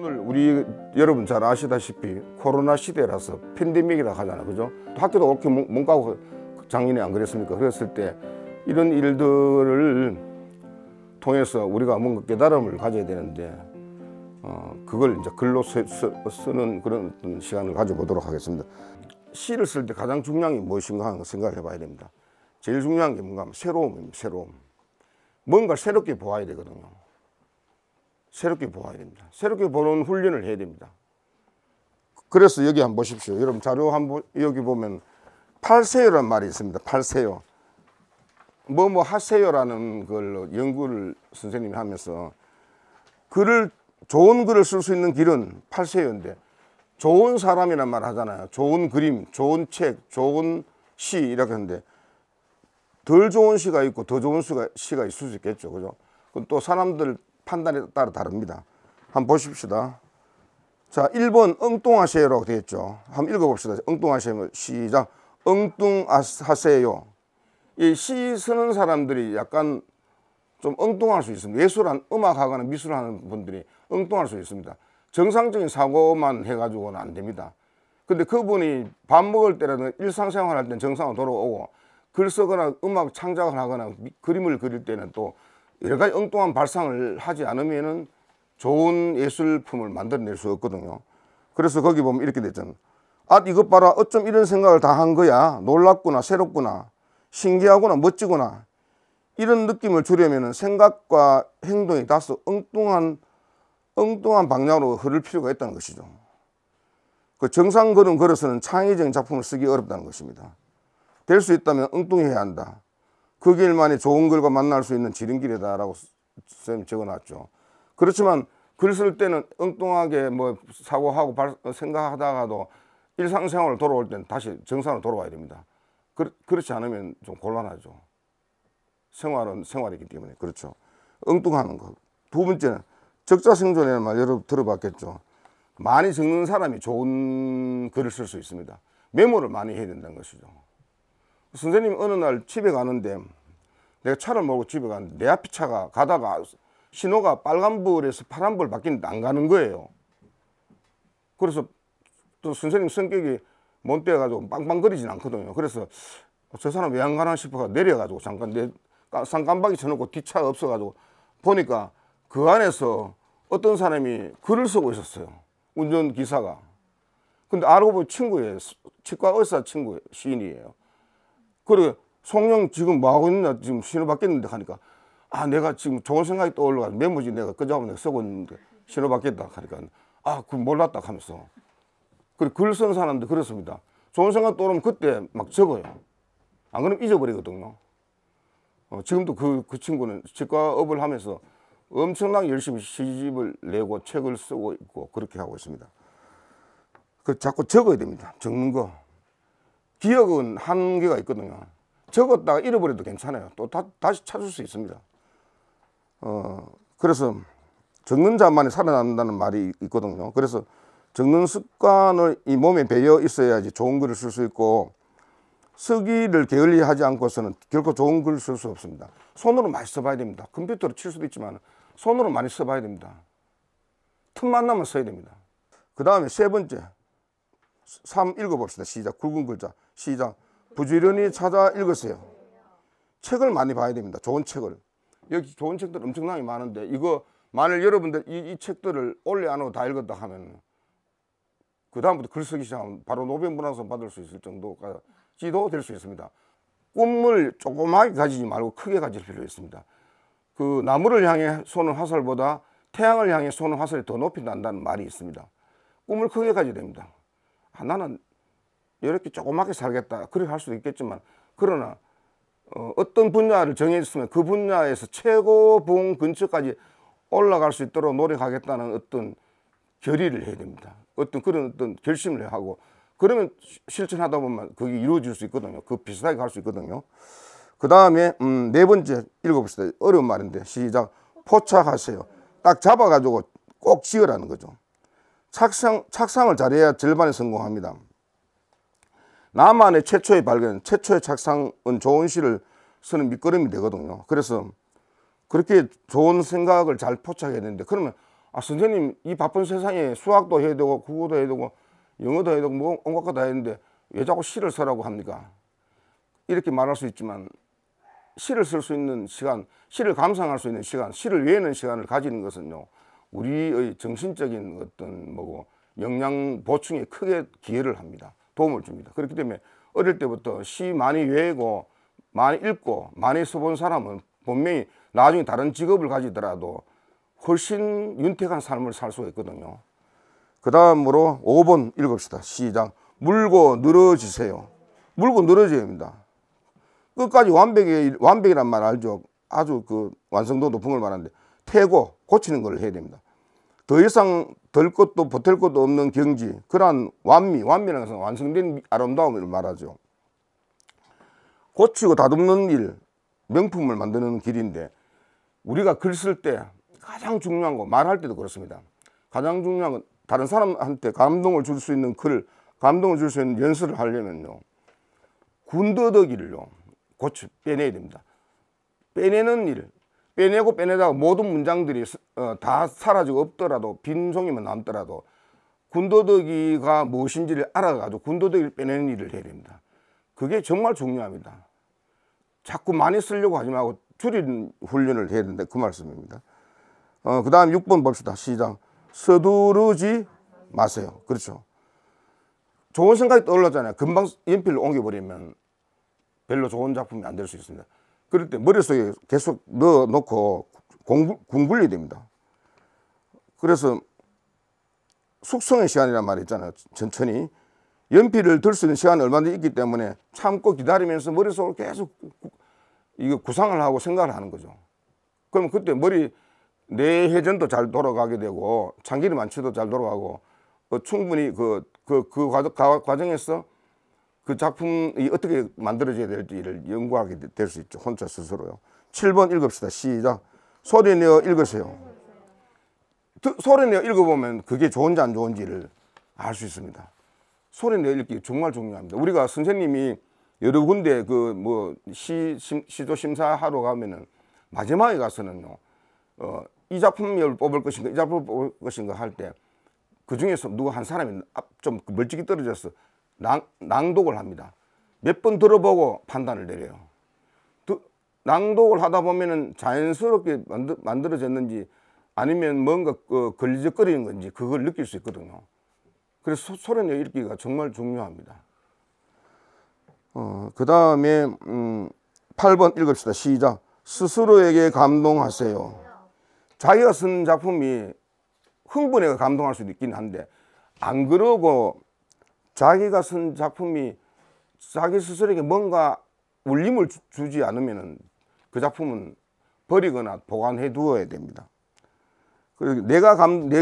오늘 우리 여러분 잘 아시다시피 코로나 시대라서 팬데믹이라 하잖아, 그죠? 학교도 그렇게 못 가고 작년에 안 그랬습니까? 그랬을 때 이런 일들을 통해서 우리가 뭔가 깨달음을 가져야 되는데 그걸 이제 글로 쓰는 그런 어떤 시간을 가져보도록 하겠습니다. 시를 쓸 때 가장 중요한 게 무엇인가 하는 걸 생각을 해봐야 됩니다. 제일 중요한 게 뭔가 하면 새로움입니다. 새로움. 뭔가 새롭게 보아야 되거든요. 새롭게 보아야 됩니다. 새롭게 보는 훈련을 해야 됩니다. 그래서 여기 한번 보십시오. 여러분 자료 한번 여기 보면 팔세요라는 말이 있습니다. 팔세요. 뭐 하세요라는 걸로 연구를 선생님이 하면서 좋은 글을 쓸 수 있는 길은 팔세요인데, 좋은 사람이란 말 하잖아요. 좋은 그림, 좋은 책, 좋은 시 이렇게 하는데 덜 좋은 시가 있고 더 좋은 시가 있을 수 있겠죠. 그죠? 그건 또 사람들 판단에 따라 다릅니다. 한번 보십시다. 자, 1번 엉뚱하세요라고 되어 있죠. 한번 읽어봅시다. 엉뚱하세요. 시작. 엉뚱하세요. 이 시 쓰는 사람들이 약간 좀 엉뚱할 수 있습니다. 예술한 음악하거나 미술하는 분들이 엉뚱할 수 있습니다. 정상적인 사고만 해가지고는 안 됩니다. 근데 그분이 밥 먹을 때라든 일상생활 할 때는 정상으로 돌아오고 글 쓰거나 음악 창작을 하거나 그림을 그릴 때는 또 여러 가지 엉뚱한 발상을 하지 않으면은 좋은 예술품을 만들어낼 수 없거든요. 그래서 거기 보면 이렇게 됐잖아요. 아, 이것 봐라. 어쩜 이런 생각을 다 한 거야. 놀랍구나, 새롭구나, 신기하구나, 멋지구나. 이런 느낌을 주려면 생각과 행동이 다소 엉뚱한 방향으로 흐를 필요가 있다는 것이죠. 그 정상 글은 걸어서는 창의적인 작품을 쓰기 어렵다는 것입니다. 될 수 있다면 엉뚱해야 한다. 그 길만이 좋은 글과 만날 수 있는 지름길이다라고 선생님이 적어놨죠. 그렇지만 글 쓸 때는 엉뚱하게 뭐 사고하고 생각하다가도 일상생활로 돌아올 때는 다시 정상으로 돌아와야 됩니다. 그렇지 않으면 좀 곤란하죠. 생활은 생활이기 때문에. 그렇죠. 엉뚱하는 거. 두 번째는 적자생존이라는 말 여러분 들어봤겠죠. 많이 적는 사람이 좋은 글을 쓸 수 있습니다. 메모를 많이 해야 된다는 것이죠. 선생님이 어느 날 집에 가는데 내가 차를 몰고 집에 가는데 내 앞에 차가 가다가 신호가 빨간불에서 파란불 바뀌는데 안 가는 거예요. 그래서 또 선생님 성격이 못 돼가지고 빵빵거리진 않거든요. 그래서 저 사람 왜 안 가나 싶어가 내려가지고 잠깐 내 쌍깜박이 쳐놓고 뒷차가 없어가지고 보니까 그 안에서 어떤 사람이 글을 쓰고 있었어요. 운전기사가. 근데 알고 보니 친구예요. 치과 의사 친구 시인이에요. 그래, 송영 지금 뭐하고 있느냐, 지금 신호 바뀌었는데 하니까, 아, 내가 지금 좋은 생각이 떠올라가지고 메모지 내가 그저하고 내가 쓰고 있는데 신호 바뀌었다 하니까, 아, 그걸 몰랐다 하면서. 그리고 글 쓰는 사람들 그렇습니다. 좋은 생각 떠오르면 그때 막 적어요. 안 그러면 잊어버리거든요. 지금도 그 친구는 치과업을 하면서 엄청나게 열심히 시집을 내고 책을 쓰고 있고 그렇게 하고 있습니다. 자꾸 적어야 됩니다. 적는 거. 기억은 한계가 있거든요. 적었다가 잃어버려도 괜찮아요. 또 다시 찾을 수 있습니다. 그래서 적는 자만이 살아난다는 말이 있거든요. 그래서 적는 습관을 이 몸에 배어 있어야지 좋은 글을 쓸 수 있고, 쓰기를 게을리하지 않고서는 결코 좋은 글을 쓸 수 없습니다. 손으로 많이 써봐야 됩니다. 컴퓨터로 칠 수도 있지만 손으로 많이 써봐야 됩니다. 틈만 나면 써야 됩니다. 그 다음에 세 번째, 3 읽어봅시다. 시작. 굵은 글자. 시작. 부지런히 찾아 읽으세요. 책을 많이 봐야 됩니다. 좋은 책을. 여기 좋은 책들 엄청나게 많은데, 이거 만일 여러분들 이 책들을 올해 안으로 다 읽었다 하면 그 다음부터 글 쓰기 시작하면 바로 노벨 문학상 받을 수 있을 정도까지도 될 수 있습니다. 꿈을 조그맣게 가지지 말고 크게 가질 필요가 있습니다. 그 나무를 향해 쏘는 화살보다 태양을 향해 쏘는 화살이 더 높이 난다는 말이 있습니다. 꿈을 크게 가져야 됩니다. 아, 나는 이렇게 조그맣게 살겠다, 그렇게 할 수도 있겠지만, 그러나 어떤 분야를 정해졌으면 그 분야에서 최고봉 근처까지 올라갈 수 있도록 노력하겠다는 어떤 결의를 해야 됩니다. 그런 결심을 하고, 그러면 실천하다 보면 그게 이루어질 수 있거든요. 그 비슷하게 갈 수 있거든요. 그 다음에 네 번째 읽어봅시다. 어려운 말인데 시작. 포착하세요. 딱 잡아가지고 꼭 지으라는 거죠. 착상을 잘해야 절반에 성공합니다. 나만의 최초의 발견, 최초의 착상은 좋은 시를 쓰는 밑거름이 되거든요. 그래서 그렇게 좋은 생각을 잘 포착해야 되는데, 그러면 아, 선생님 이 바쁜 세상에 수학도 해야 되고 국어도 해야 되고 영어도 해야 되고 뭐 온갖 거 다 했는데 왜 자꾸 시를 쓰라고 합니까? 이렇게 말할 수 있지만 시를 쓸 수 있는 시간, 시를 감상할 수 있는 시간, 시를 외우는 시간을 가지는 것은요, 우리의 정신적인 어떤 뭐고 영양 보충에 크게 기여를 합니다. 도움을 줍니다. 그렇기 때문에 어릴 때부터 시 많이 외우고 많이 읽고 많이 써본 사람은 분명히 나중에 다른 직업을 가지더라도 훨씬 윤택한 삶을 살 수가 있거든요. 그 다음으로 5번 읽읍시다. 시작. 물고 늘어지세요. 물고 늘어져야 합니다. 끝까지 완벽이란 말 알죠? 아주 그 완성도 높은 걸 말하는데, 태고, 고치는 걸 해야 됩니다. 더 이상 덜 것도 보탤 것도 없는 경지, 그러한 완미라는 것은 완성된 아름다움을 말하죠. 고치고 다듬는 일, 명품을 만드는 길인데, 우리가 글 쓸 때 가장 중요한 거, 말할 때도 그렇습니다. 가장 중요한 건 다른 사람한테 감동을 줄 수 있는 글, 감동을 줄 수 있는 연설을 하려면요, 군더더기를요, 빼내야 됩니다. 빼내는 일, 빼내고 빼내다가 모든 문장들이 다 사라지고 없더라도, 빈 종이만 남더라도 군더더기가 무엇인지를 알아가지고 군더더기를 빼내는 일을 해야 됩니다. 그게 정말 중요합니다. 자꾸 많이 쓰려고 하지 말고 줄이는 훈련을 해야 된다, 그 말씀입니다. 그 다음 6번 봅시다. 시작. 서두르지 마세요. 그렇죠. 좋은 생각이 떠올랐잖아요. 금방 연필을 옮겨버리면 별로 좋은 작품이 안 될 수 있습니다. 그럴 때 머릿속에 계속 넣어놓고 공굴려야 됩니다. 그래서 숙성의 시간이란 말이 있잖아요. 천천히 연필을 들 수 있는 시간이 얼마든지 있기 때문에 참고 기다리면서 머릿속으로 계속 이거 구상을 하고 생각을 하는 거죠. 그러면 그때 뇌회전도 잘 돌아가게 되고 장기리 만취도 잘 돌아가고 충분히 그 과정에서 그 작품이 어떻게 만들어져야 될지를 연구하게 될 수 있죠. 혼자 스스로요. 7번 읽읍시다. 시작. 소리내어 읽으세요. 소리내어 읽어보면 그게 좋은지 안 좋은지를 알 수 있습니다. 소리내어 읽기 정말 중요합니다. 우리가 선생님이 여러 군데 시조 심사하러 가면은 마지막에 가서는요, 이 작품을 뽑을 것인가, 이 작품을 뽑을 것인가 할 때 그 중에서 누구 한 사람이 좀 멀찍이 떨어져서 낭독을 합니다. 몇 번 들어보고 판단을 내려요. 낭독을 하다 보면은 자연스럽게 만들어졌는지 아니면 뭔가 걸리적거리는 건지 그걸 느낄 수 있거든요. 그래서 소리내어 읽기가 정말 중요합니다. 그 다음에 8번 읽읍시다. 시작. 스스로에게 감동하세요. 자기가 쓴 작품이 흥분해서 감동할 수도 있긴 한데, 안 그러고 자기가 쓴 작품이 자기 스스로에게 뭔가 울림을 주지 않으면 그 작품은 버리거나 보관해 두어야 됩니다. 그리고 내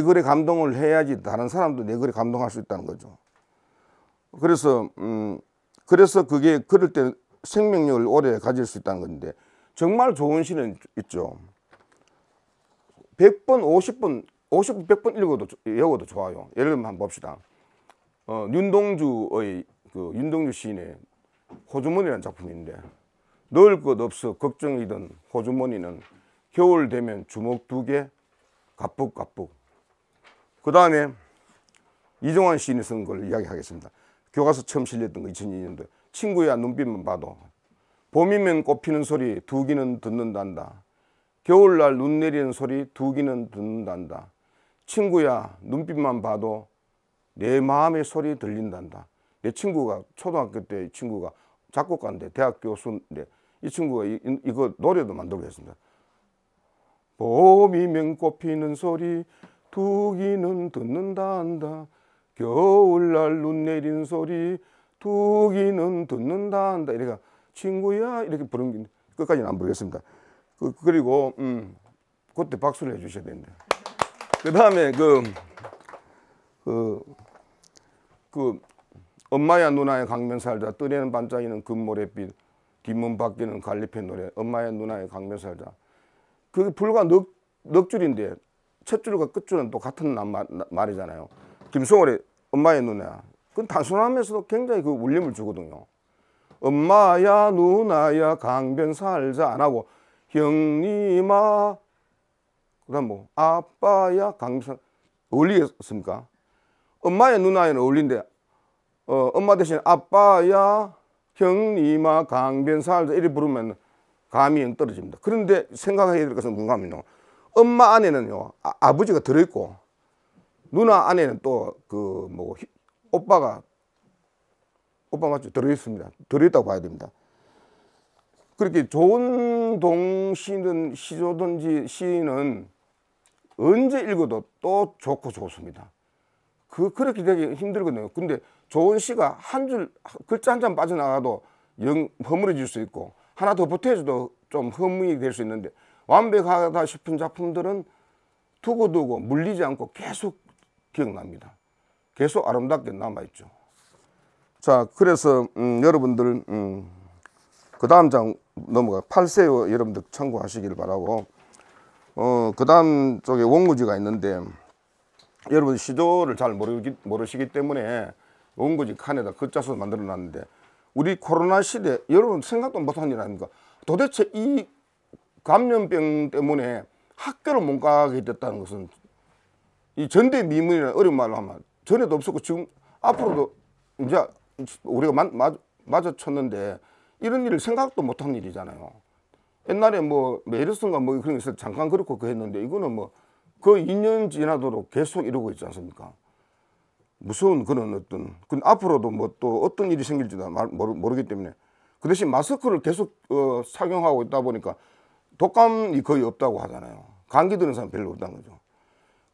글에 감동을 해야지 다른 사람도 내 글에 감동할 수 있다는 거죠. 그래서 그게 그럴 때 생명력을 오래 가질 수 있다는 건데, 정말 좋은 시는 있죠. 100번, 50번, 100번 읽어도 좋아요. 예를 들면 한번 봅시다. 윤동주 시인의 호주머니라는 작품인데, 넣을 것 없어 걱정이던 호주머니는 겨울 되면 주먹 2개 가뿐가뿐. 그 다음에 이종환 시인이 쓴 걸 이야기하겠습니다. 교과서 처음 실렸던 거 2002년도에. 친구야 눈빛만 봐도 봄이면 꽃피는 소리 두 귀는 듣는단다. 겨울날 눈 내리는 소리 두 귀는 듣는단다. 친구야 눈빛만 봐도 내 마음의 소리 들린단다. 내 친구가 초등학교 때 친구가 작곡가인데 대학 교수인데 이 친구가 이거 노래도 만들고 했습니다. 봄이면 꽃피는 소리 두 귀는 듣는단다. 겨울날 눈 내리는 소리 두 귀는 듣는단다. 이래가 친구야 이렇게 부른 게 끝까지는 안 부르겠습니다. 그리고 그때 박수를 해주셔야 됩니다. 그 다음에 엄마야 누나의 강변 살자 뜰에는 반짝이는 금모래빛 뒷문 밖에는 갈리팬 노래 엄마야 누나의 강변 살자. 그게 불과 넉 줄인데 첫 줄과 끝 줄은 또 같은 말이잖아요. 김성월의 엄마야 누나야. 그건 단순하면서도 굉장히 그 울림을 주거든요. 엄마야 누나야 강변 살자 안 하고 형님아 그다음 뭐 아빠야 강변 어울리겠습니까? 엄마야 누나야는 어울린데 엄마 대신 아빠야 형님아 강변살 이렇게 부르면 감이 영 떨어집니다. 그런데 생각해야 될 것은 뭔가 하면요, 엄마 안에는요 아버지가 들어있고 누나 안에는 또 그 뭐 오빠 맞죠? 들어있습니다. 들어있다고 봐야 됩니다. 그렇게 좋은 동시든 시조든지 시는 언제 읽어도 또 좋고 좋습니다. 그렇게 되기 힘들거든요. 근데 좋은 시가 한 줄 글자 한 장 빠져나가도 영 허물어질 수 있고 하나 더 보태줘도 좀 허무이 될 수 있는데, 완벽하다 싶은 작품들은 두고두고 물리지 않고 계속 기억납니다. 계속 아름답게 남아있죠. 자, 그래서 여러분들 그 다음 장 넘어가 8세요 여러분들 참고하시길 바라고, 그 다음 쪽에 원고지가 있는데, 여러분 시조를 잘 모르시기 때문에 원고지 칸에다 글자 써서 만들어 놨는데, 우리 코로나 시대 여러분 생각도 못한 일 아닙니까? 도대체 이 감염병 때문에 학교를 못 가게 됐다는 것은, 이 전대미문이라는 어려운 말로 하면 전에도 없었고 지금 앞으로도 이제 우리가 마주쳤는데 이런 일을 생각도 못한 일이잖아요. 옛날에 뭐 메르스인가 뭐 그런 게 있어서 잠깐 그렇고 했는데, 이거는 뭐 그 2년 지나도록 계속 이러고 있지 않습니까? 무서운 그런 어떤, 근데 앞으로도 뭐 또 어떤 일이 생길지도 모르기 때문에 그 대신 마스크를 계속 착용하고 있다 보니까 독감이 거의 없다고 하잖아요. 감기 드는 사람 별로 없다는 거죠.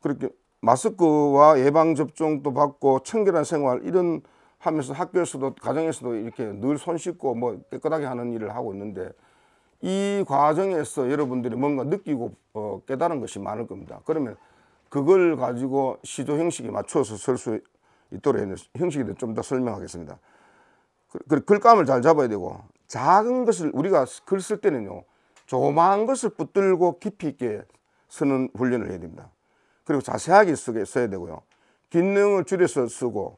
그렇게 마스크와 예방접종도 받고 청결한 생활 이런 하면서 학교에서도 가정에서도 이렇게 늘 손 씻고 뭐 깨끗하게 하는 일을 하고 있는데, 이 과정에서 여러분들이 뭔가 느끼고 깨달은 것이 많을 겁니다. 그러면 그걸 가지고 시조 형식에 맞춰서 쓸 수 있도록 형식에 대해 좀 더 설명하겠습니다. 글감을 잘 잡아야 되고, 작은 것을 우리가 글 쓸 때는요 조그마한 것을 붙들고 깊이 있게 쓰는 훈련을 해야 됩니다. 그리고 자세하게 써야 되고요, 기능을 줄여서 쓰고,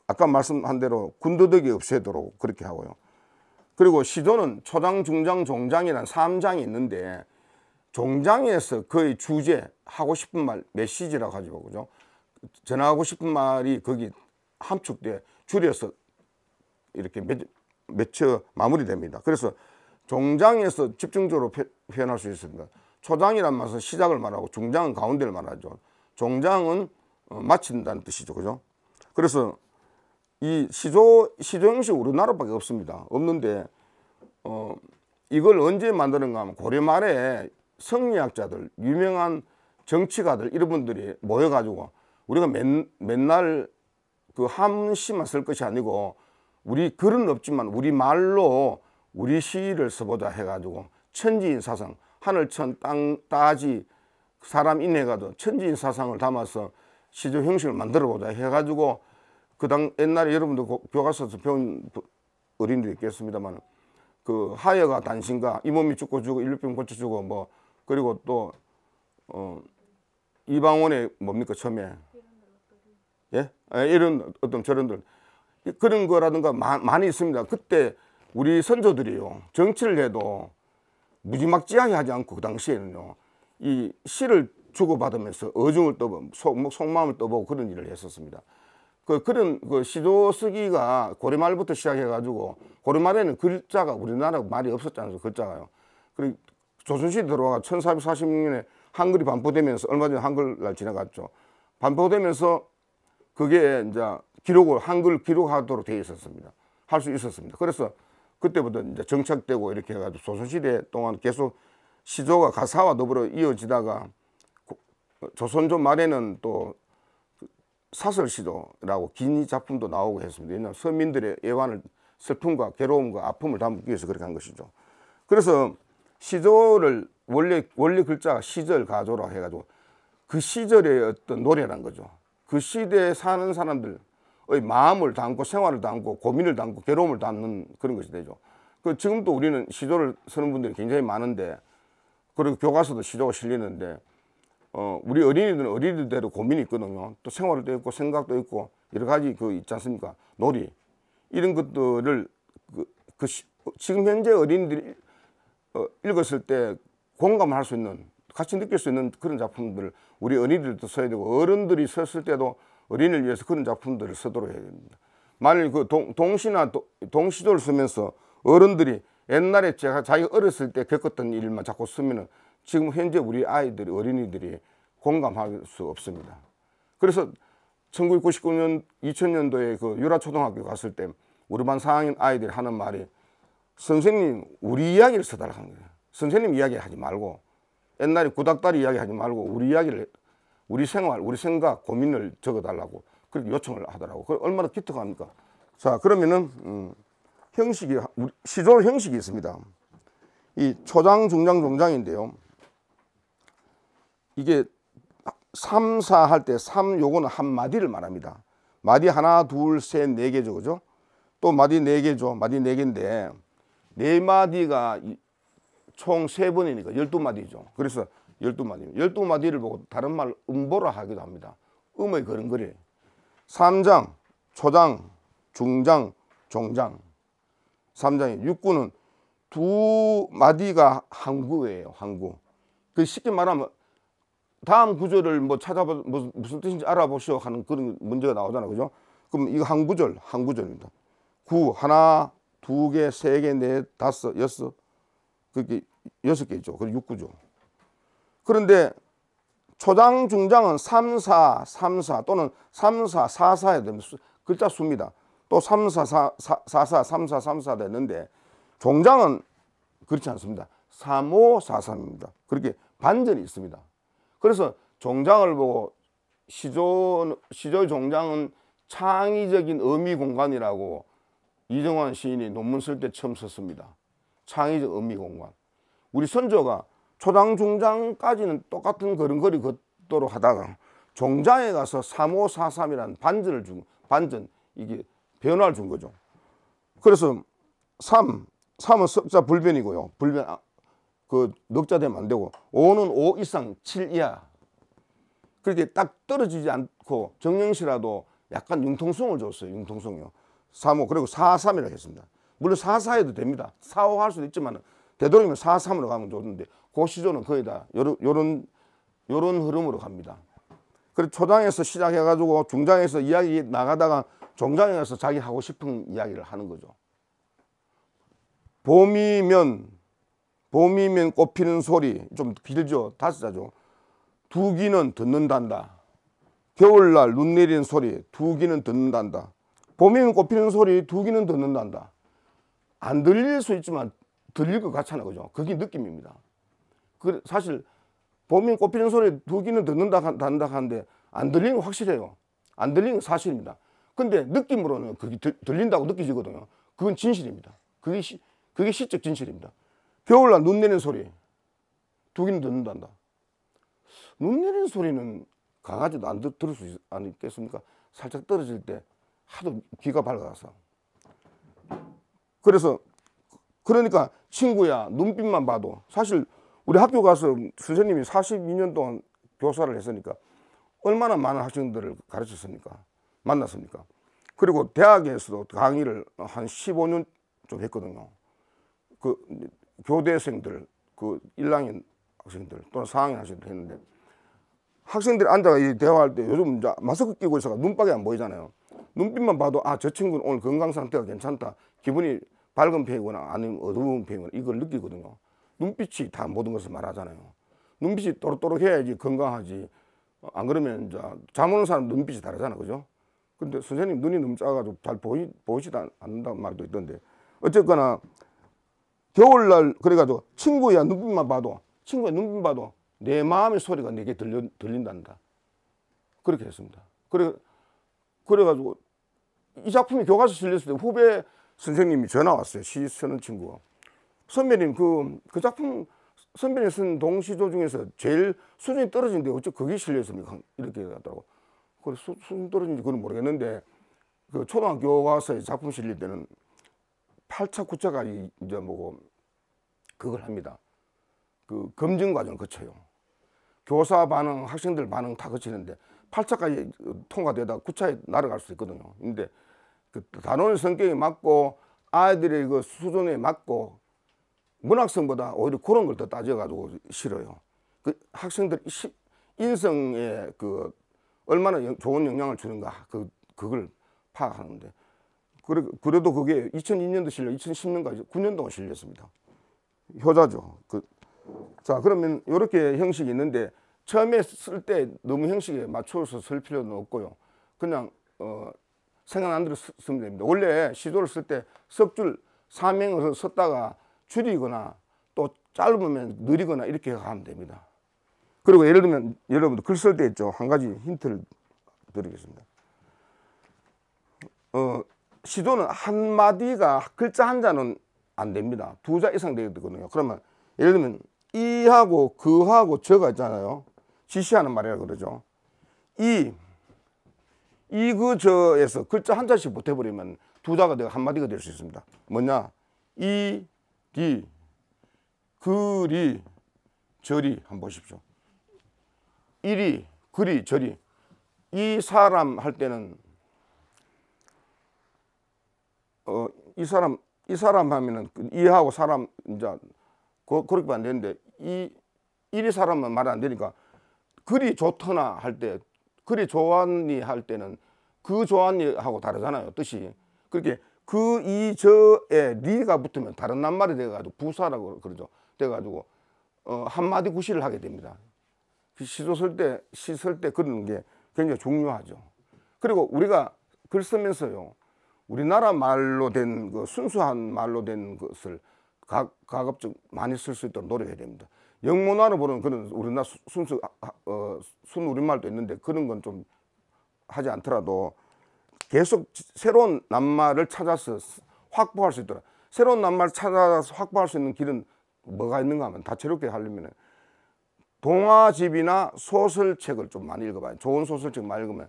아까 말씀한 대로 군더더기 없애도록 그렇게 하고요. 그리고 시조는 초장, 중장, 종장이라는 3장이 있는데, 종장에서 거의 주제, 하고 싶은 말, 메시지라고 하죠. 그죠? 전하고 싶은 말이 거기 함축돼 줄여서 이렇게 맺혀 마무리됩니다. 그래서 종장에서 집중적으로 표현할 수 있습니다. 초장이란 말은 시작을 말하고, 중장은 가운데를 말하죠. 종장은 마친다는 뜻이죠. 그죠? 그래서 이 시조 형식 우리나라밖에 없습니다. 없는데 이걸 언제 만드는가 하면, 고려 말에 성리학자들, 유명한 정치가들 이런 분들이 모여가지고, 우리가 맨날 그 한시만 쓸 것이 아니고 우리 글은 없지만 우리 말로 우리 시를 써보자 해가지고, 천지인 사상, 하늘천 땅 따지 사람 인해가지고 천지인 사상을 담아서 시조 형식을 만들어 보자 해가지고, 옛날에 여러분들 교과서에서 배운 어린이들이 있겠습니다만, 그 하여가 단신가, 이 몸이 죽고 주고 일병 고쳐주고 뭐, 그리고 또 이방원의 뭡니까 처음에 예? 이런 어떤 저런들 그런 거라든가 많이 있습니다. 그때 우리 선조들이요 정치를 해도 무지막지하게 하지 않고 그 당시에는요 이 시를 주고받으면서 어중을 떠보고 속마음을 떠보고 그런 일을 했었습니다. 그런 시조 쓰기가 고려말부터 시작해가지고, 고려말에는 글자가 우리나라 말이 없었잖아요. 글자가요. 그리고 조선시대 들어와 1446년에 한글이 반포되면서, 얼마 전에 한글날 지나갔죠. 반포되면서 그게 이제 한글 기록하도록 되어 있었습니다. 할 수 있었습니다. 그래서 그때부터 이제 정착되고 이렇게 해가지고 조선시대 동안 계속 시조가 가사와 더불어 이어지다가 조선조 말에는 또 사설시조라고 긴 작품도 나오고 했습니다. 왜냐하면 서민들의 애환을, 슬픔과 괴로움과 아픔을 담기 위해서 그렇게 한 것이죠. 그래서 시조를 원래 글자가 시절 가조라고 해가지고 그 시절의 어떤 노래란 거죠. 그 시대에 사는 사람들의 마음을 담고 생활을 담고 고민을 담고 괴로움을 담는 그런 것이 되죠. 지금도 우리는 시조를 쓰는 분들이 굉장히 많은데, 그리고 교과서도 시조가 실리는데, 우리 어린이들은 어린이대로 고민이 있거든요. 또 생활도 있고 생각도 있고 여러 가지 있지 않습니까? 놀이 이런 것들을 지금 현재 어린이들이 읽었을 때 공감을 할 수 있는 같이 느낄 수 있는 그런 작품들을 우리 어린이들도 써야 되고 어른들이 썼을 때도 어린이를 위해서 그런 작품들을 쓰도록 해야 됩니다. 만일 그 동시나 동시조를 쓰면서 어른들이 옛날에 자기가 어렸을 때 겪었던 일만 자꾸 쓰면은 지금 현재 우리 아이들이 어린이들이 공감할 수 없습니다. 그래서 1999년 2000년도에 그 유라초등학교 갔을 때 우리 반 4학년 아이들이 하는 말이 선생님 우리 이야기를 써달라고 하는 거예요. 선생님 이야기 하지 말고 옛날에 구닥다리 이야기 하지 말고 우리 이야기를 우리 생활 우리 생각 고민을 적어달라고 그렇게 요청을 하더라고. 그 얼마나 기특합니까? 자 그러면은 형식이 시조 형식이 있습니다. 이 초장 중장 종장인데요. 이게 3, 4 할 때 3 요거는 한 마디를 말합니다. 마디 하나, 둘, 셋, 네 개죠. 그죠? 또 마디 네 개죠. 마디 네 개인데 네 마디가 총 3번이니까 12마디죠. 그래서 12마디. 12마디를 보고 다른 말 음보라 하기도 합니다. 음의 걸음걸이. 3장, 초장, 중장, 종장. 3장이 육구는 두 마디가 한 구예요. 한 구. 그 쉽게 말하면 다음 구절을 뭐 찾아봐 무슨 뜻인지 알아보시오 하는 그런 문제가 나오잖아요. 그죠? 그럼 이거 한 구절, 한 구절입니다. 구 하나, 두 개, 세 개, 넷, 다섯, 여섯. 그렇게 6개죠. 그리고 6구죠. 그런데 초장, 중장은 3, 4, 3, 4 또는 3, 4, 4, 4야 됩니다. 글자 수입니다. 또 3, 4, 4, 4, 4, 3, 4, 3, 4 됐는데 종장은 그렇지 않습니다. 3, 5, 4, 3입니다. 그렇게 반전이 있습니다. 그래서 종장을 보고 시조의 종장은 창의적인 의미 공간이라고 이정환 시인이 논문 쓸 때 처음 썼습니다. 창의적 의미 공간. 우리 선조가 초장 중장까지는 똑같은 걸음걸이 걷도록 하다가 종장에 가서 3543이라는 반전 이게 변화를 준 거죠. 그래서 3은 석자 불변이고요. 불변 그 넉자 되면 안 되고 5는 5 이상 7 이하. 그렇게 딱 떨어지지 않고 정령시라도 약간 융통성을 줬어요. 융통성이요. 3, 5 그리고 4, 3이라고 했습니다. 물론 4, 4해도 됩니다. 4, 5 할 수도 있지만 되도록이면 4, 3으로 가면 좋은데 그 시조는 거의 다 요런 흐름으로 갑니다. 그래서 초장에서 시작해가지고 중장에서 이야기 나가다가 종장에 가서 자기 하고 싶은 이야기를 하는 거죠. 봄이면 꽃피는 소리 좀 길죠. 다섯자죠. 두 귀는 듣는단다. 겨울날 눈 내리는 소리 두 귀는 듣는단다. 봄이면 꽃피는 소리 두 귀는 듣는단다. 안 들릴 수 있지만 들릴 것 같잖아요. 그죠? 그게 느낌입니다. 사실 봄이면 꽃피는 소리 두 귀는 듣는다 하는데 안 들리는 건 확실해요. 안 들리는 건 사실입니다. 근데 느낌으로는 그게 들린다고 느껴지거든요. 그건 진실입니다. 그게 시적 진실입니다. 겨울날 눈 내리는 소리 두 귀는 듣는단다. 눈 내리는 소리는 강아지도 안 들을 수 있겠습니까? 살짝 떨어질 때 하도 귀가 밝아서. 그러니까 친구야 눈빛만 봐도 사실 우리 학교 가서 선생님이 42년 동안 교사를 했으니까 얼마나 많은 학생들을 가르쳤습니까? 만났습니까? 그리고 대학에서도 강의를 한 15년 좀 했거든요. 그 교대생들, 그 1학년 학생들 또는 4학년 학생들 했는데 학생들이 앉아서 대화할 때 요즘 이제 마스크 끼고 있어서 눈밖에 안 보이잖아요. 눈빛만 봐도 아, 저 친구는 오늘 건강 상태가 괜찮다. 기분이 밝은 편이구나 아니면 어두운 편이구나 이걸 느끼거든요. 눈빛이 다 모든 것을 말하잖아요. 눈빛이 또록또록 해야지 건강하지. 안 그러면 이제 잠 오는 사람 눈빛이 다르잖아. 그죠? 근데 선생님 눈이 너무 작아가지고 잘 보이지도 않는다는 말도 있던데 어쨌거나 겨울날 그래가지고 친구야 눈빛만 봐도 내 마음의 소리가 내게 들린단다. 그렇게 했습니다. 그래가지고 이 작품이 교과서 실렸을 때 후배 선생님이 전화 왔어요. 시 쓰는 친구가. 선배님 그 작품 선배님 쓴 동시조 중에서 제일 수준이 떨어진데 어째 그게 실렸습니까? 이렇게 하더라고. 그래 수준 떨어진지 그건 모르겠는데 그 초등학교 교과서에 작품 실릴 때는 8차 9차까지 이제 뭐고 그걸 합니다. 그 검증 과정을 거쳐요. 교사 반응, 학생들 반응 다 거치는데 8차까지 통과되다가 9차에 날아갈 수 있거든요. 근데 그 단원의 성격에 맞고 아이들의 그 수준에 맞고 문학성보다 오히려 그런 걸 더 따져가지고 싫어요. 그 학생들 인성에 그 얼마나 좋은 영향을 주는가 그걸 파악하는데 그래도 그게 2002년도 실려 2010년까지 9년 동안 실렸습니다. 효자죠. 자 그러면 이렇게 형식이 있는데 처음에 쓸 때 너무 형식에 맞춰서 쓸 필요는 없고요. 그냥 생각난 대로 쓰면 됩니다. 원래 시조를 쓸 때 석줄 사명을 썼다가 줄이거나 또 짧으면 느리거나 이렇게 하면 됩니다. 그리고 예를 들면 여러분들 글 쓸 때 있죠. 한 가지 힌트를 드리겠습니다. 시조는 한 마디가 글자 한 자는 안 됩니다. 두 자 이상 되야 되거든요. 그러면 예를 들면 이하고 그하고 저가 있잖아요. 지시하는 말이라 그러죠. 그 저에서 글자 한 자씩 못해버리면 두 자가 되고 한 마디가 될 수 있습니다. 뭐냐? 이, 기, 그리, 저리 한번 보십시오. 이리, 그리, 저리. 이 사람 할 때는 이 사람 하면은 이하고 사람 이제 그렇게 안 되는데 이리 사람은 말 안 되니까 그리 좋더나 할 때 그리 좋았니 할 때는 그 좋았니 하고 다르잖아요 뜻이. 그렇게 그 이 저에 리가 붙으면 다른 낱말이 돼가지고 부사라고 그러죠. 돼가지고 한마디 구실을 하게 됩니다. 시조 쓸 때 시 쓸 때 그러는 게 굉장히 중요하죠. 그리고 우리가 글 쓰면서요 우리나라 말로 된 순수한 말로 된 것을 가급적 많이 쓸 수 있도록 노력해야 됩니다. 영문화로 보는 그런 우리나라 순수 순우리말도 있는데 그런 건 좀 하지 않더라도 계속 새로운 낱말을 찾아서 확보할 수 있도록 새로운 낱말을 찾아서 확보할 수 있는 길은 뭐가 있는가 하면 다채롭게 하려면 동화집이나 소설책을 좀 많이 읽어봐요. 좋은 소설책 많이 읽으면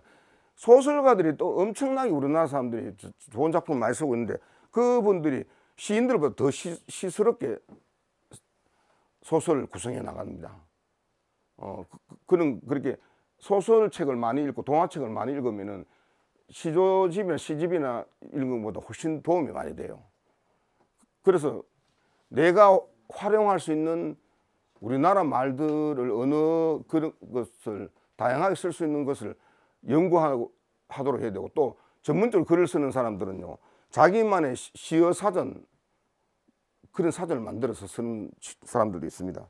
소설가들이 또 엄청나게 우리나라 사람들이 좋은 작품 많이 쓰고 있는데 그분들이 시인들보다 더 시스럽게 소설을 구성해 나갑니다. 그렇게 소설책을 많이 읽고 동화책을 많이 읽으면은 시조집이나 시집이나 이런 것보다 훨씬 도움이 많이 돼요. 그래서 내가 활용할 수 있는 우리나라 말들을 언어 그런 것을 다양하게 쓸 수 있는 것을 연구하도록 해야 되고 또 전문적으로 글을 쓰는 사람들은요 자기만의 시어 사전 그런 사전을 만들어서 쓰는 사람들도 있습니다.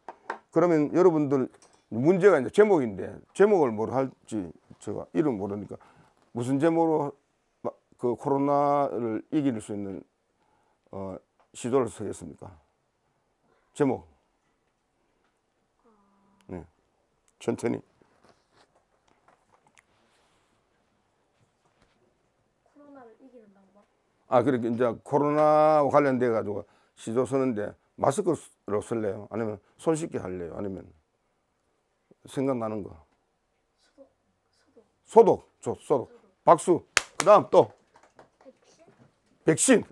그러면 여러분들 문제가 이제 제목인데 제목을 뭘 할지 제가 이름 모르니까 무슨 제목으로 그 코로나를 이길 수 있는 시도를 쓰겠습니까? 제목. 네. 천천히. 코로나를 이기는 방법? 그렇게 이제 코로나와 관련돼 가지고 시도 쓰는데 마스크로 쓸래요? 아니면 손 씻기 할래요? 아니면 생각나는 거? 소독. 소독. 박수. 그다음 또 백신.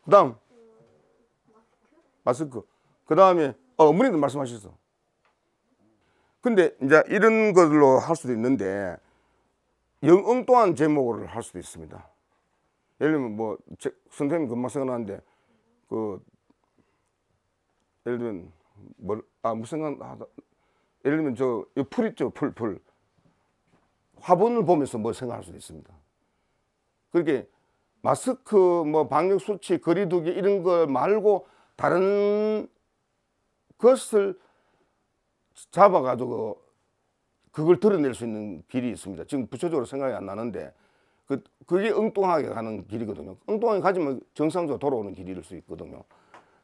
그다음 마스크. 그다음에 어머니도 말씀하셨어. 근데 이제 이런 걸로 할 수도 있는데 엉뚱한 제목으로 할 수도 있습니다. 예를 들면 뭐 선생님 금방 생각나는데 예를 들면 무슨 생각하다 예를 들면 풀 있죠. 풀 화분을 보면서 뭐 생각할 수도 있습니다. 그렇게 마스크 뭐 방역 수칙 거리두기 이런 거 말고 다른 것을 잡아가지고 그걸 드러낼 수 있는 길이 있습니다. 지금 구체적으로 생각이 안 나는데 그게 엉뚱하게 가는 길이거든요. 엉뚱하게 가지면 정상적으로 돌아오는 길일 수 있거든요.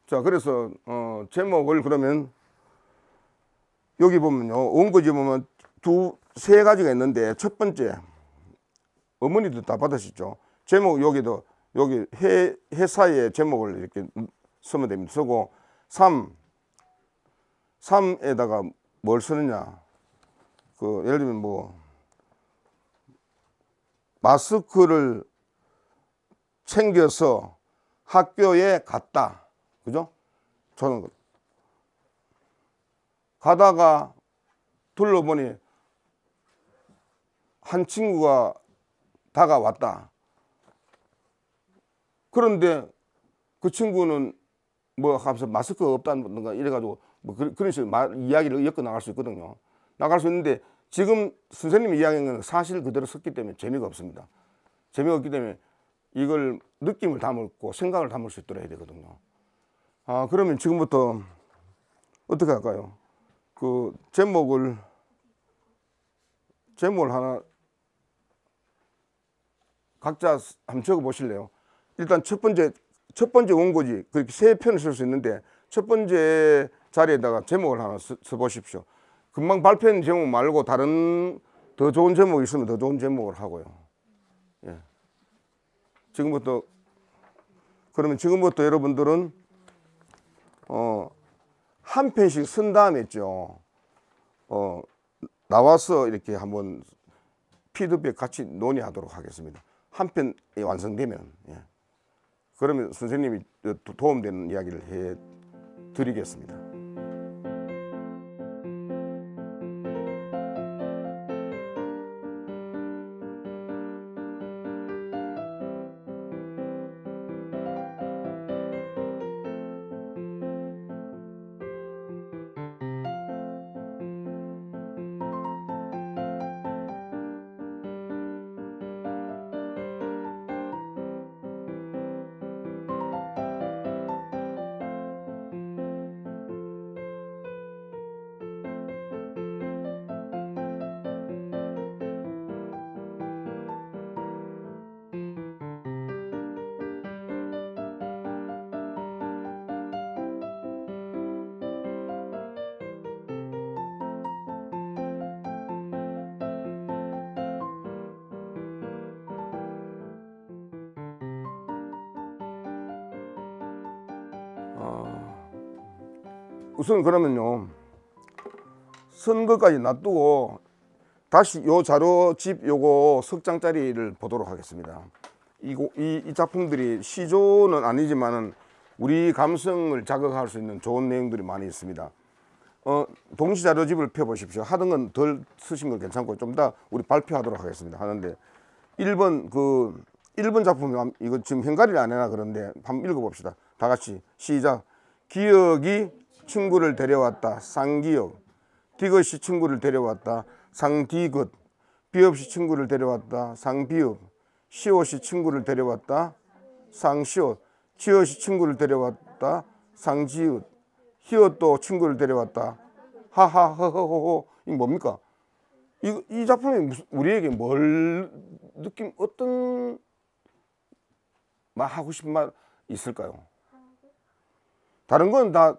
자, 그래서 제목을 그러면 여기 보면요, 원고지 보면 세 가지가 있는데 첫 번째 어머니도 다 받으시죠. 제목 여기 회사의 제목을 이렇게 쓰면 됩니다. 쓰고 3에다가 뭘 쓰느냐? 예를 들면 뭐 마스크를 챙겨서 학교에 갔다. 그죠? 저는 가다가 둘러보니 한 친구가 다가왔다. 그런데 그 친구는 뭐 하면서 마스크가 없다든가 이래가지고 뭐 그런 식으로 이야기를 엮어 나갈 수 있거든요. 나갈 수 있는데 지금 선생님이 이야기한 건 사실 그대로 썼기 때문에 재미가 없습니다. 재미가 없기 때문에 이걸 느낌을 담고 생각을 담을 수 있도록 해야 되거든요. 그러면 지금부터 어떻게 할까요? 그 제목을 하나 각자 한번 적어 보실래요? 일단 첫 번째 원고지 그렇게 세 편을 쓸 수 있는데 첫 번째 자리에다가 제목을 하나 써 보십시오. 금방 발표한 제목 말고 다른 더 좋은 제목이 있으면 더 좋은 제목을 하고요. 예. 그러면 지금부터 여러분들은 한 편씩 쓴 다음에 있죠. 나와서 이렇게 한번 피드백 같이 논의하도록 하겠습니다. 한 편이 완성되면. 예. 그러면 선생님이 도움되는 이야기를 해 드리겠습니다. 우선 그러면요 쓴 것까지 놔두고 다시 요 자료집 요거 석 장짜리를 보도록 하겠습니다. 이 작품들이 시조는 아니지만은 우리 감성을 자극할 수 있는 좋은 내용들이 많이 있습니다. 동시 자료집을 펴보십시오. 하던 건 덜 쓰신 건 괜찮고 좀 이따 우리 발표하도록 하겠습니다. 하는데 1번 작품 이거 지금 현갈이를 안 해놔 그런데 한번 읽어봅시다. 다 같이 시작. 기억이 친구를 데려왔다. 쌍기역. 디귿이 친구를 데려왔다. 상디귿. 비읍이 친구를 데려왔다. 상비읍. 시옷이 친구를 데려왔다. 상시옷. 지읒이 친구를 데려왔다. 상지읒. 히읗도 친구를 데려왔다. 하하허허허. 이게 뭡니까? 이 작품이 우리에게 뭘 어떤 말 하고 싶은 말 있을까요? 다른 건 다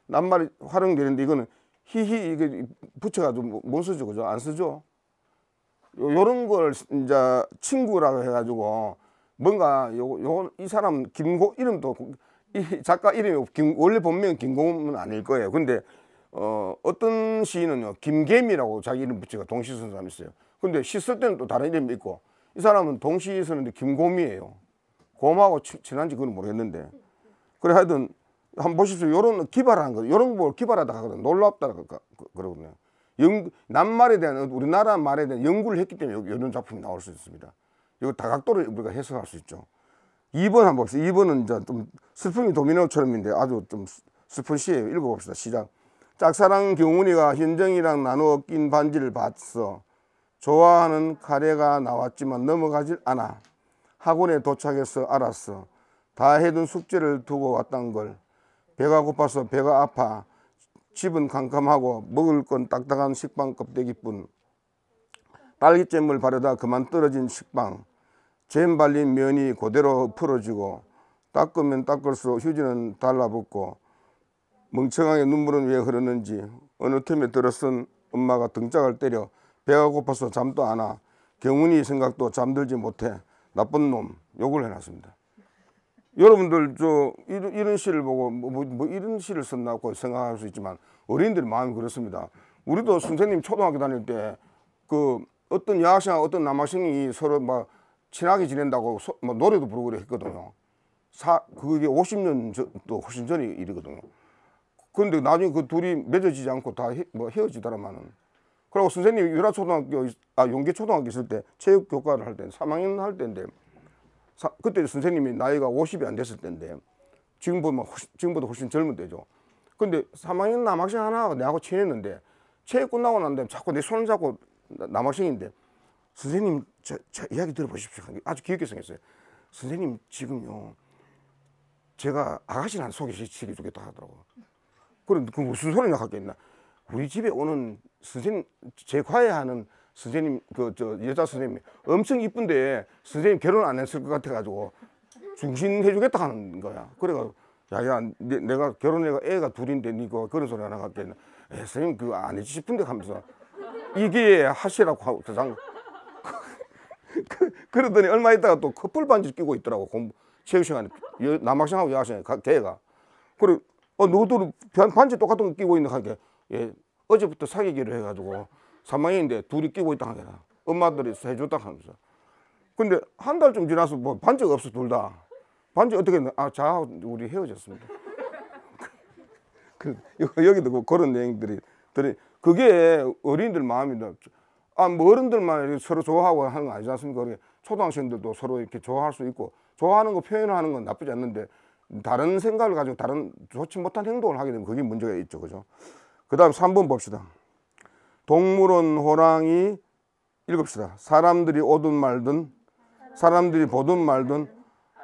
낱말이 활용되는데 이거는 히히 이게 붙여가지고 못 쓰죠, 그죠? 안 쓰죠. 요런 걸 이제 친구라고 해가지고 뭔가 이 사람 이름도 이 작가 이름이 원래 본명 김공은 아닐 거예요. 근데 어떤 시인은요 김개미라고 자기 이름 붙이고 동시 쓰는 사람이 있어요. 근데 시 쓸 때는 또 다른 이름이 있고 이 사람은 동시 쓰는데 김곰이에요. 곰하고 친한지 그건 모르겠는데 그래 하여튼 한번 보십시오. 요런 기발한 거 요런 걸 기발하다 하거든. 놀랍다 그러거든요. 낱말에 대한 우리나라 말에 대한 연구를 했기 때문에 이런 작품이 나올 수 있습니다. 이거 다각도로 우리가 해석할 수 있죠. 2번 한번 봅시다. 2번은 이제 좀 슬픔이 도미노처럼인데 아주 좀 슬픈 시예요. 읽어봅시다. 시작. 짝사랑 경훈이가 현정이랑 나누어 낀 반지를 봤어. 좋아하는 카레가 나왔지만 넘어가질 않아. 학원에 도착해서 알았어. 다 해둔 숙제를 두고 왔단 걸. 배가 고파서 배가 아파. 집은 캄캄하고 먹을 건 딱딱한 식빵 껍데기뿐. 딸기잼을 바르다 그만 떨어진 식빵. 잼 발린 면이 그대로 풀어지고 닦으면 닦을수록 휴지는 달라붙고 멍청하게 눈물은 왜 흐르는지 어느 틈에 들어선 엄마가 등짝을 때려 배가 고파서 잠도 안 와. 경훈이 생각도 잠들지 못해. 나쁜 놈. 욕을 해놨습니다. 여러분들 이런 시를 보고 뭐 이런 시를 썼나고 생각할 수 있지만 어린이들 마음이 그렇습니다. 우리도 선생님 초등학교 다닐 때 그 어떤 여학생하고 어떤 남학생이 서로 막 친하게 지낸다고 뭐 노래도 부르고 그래 했거든요. 그게 50년 또 훨씬 전의 일이거든요. 그런데 나중에 그 둘이 맺어지지 않고 다 헤어지더라마는. 그리고 선생님이 용계초등학교 있을 때 체육교과를 할 때 3학년 할 때인데 그때 선생님이 나이가 50이 안 됐을 때인데 지금보다 훨씬 젊은 때죠. 근데 3학년 남학생 하나가 내하고 친했는데 체육 끝나고 난 다음에 자꾸 내 손을 잡고 남학생인데 선생님 저 이야기 들어보십시오. 아주 귀엽게 생겼어요. 선생님 지금요 제가 아가씨를 한 소개시켜 주겠다 하더라고. 그럼 그 무슨 소리나 하겠나. 우리 집에 오는 선생님 제 과외하는 선생님 저 여자 선생님이 엄청 이쁜데 선생님 결혼 안 했을 것 같아 가지고 중신해 주겠다 하는 거야. 그래가 야야 내가 결혼해가 애가 둘인데 니가 그런 소리 하나 갖겠나. 선생님 그거 안 해지 싶은데 하면서 이게 하시라고 하고 그러더니 얼마 있다가 또 커플 반지 끼고 있더라고. 공부 체육 시간에 남학생하고 여학생 걔가. 그래 너도 반지 똑같은 거 끼고 있는 하니까 어제부터 사귀기로 해가지고 3학년인데 둘이 끼고 있다 하더라. 엄마들이 해줬다 하면서. 근데 한 달쯤 지나서 뭐 반지가 없어 둘 다. 반지 어떻게 했나? 자 우리 헤어졌습니다. 여기도 그런 내용들이 그게 어린이들 마음이다. 뭐 어른들만 서로 좋아하고 하는 거 아니지 않습니까? 그게 초등학생들도 서로 이렇게 좋아할 수 있고 좋아하는 거 표현하는 건 나쁘지 않는데 다른 생각을 가지고 다른 좋지 못한 행동을 하게 되면 그게 문제가 있죠, 그죠? 그 다음 3번 봅시다. 동물원 호랑이 읽읍시다. 사람들이 오든 말든 사람들이 보든 말든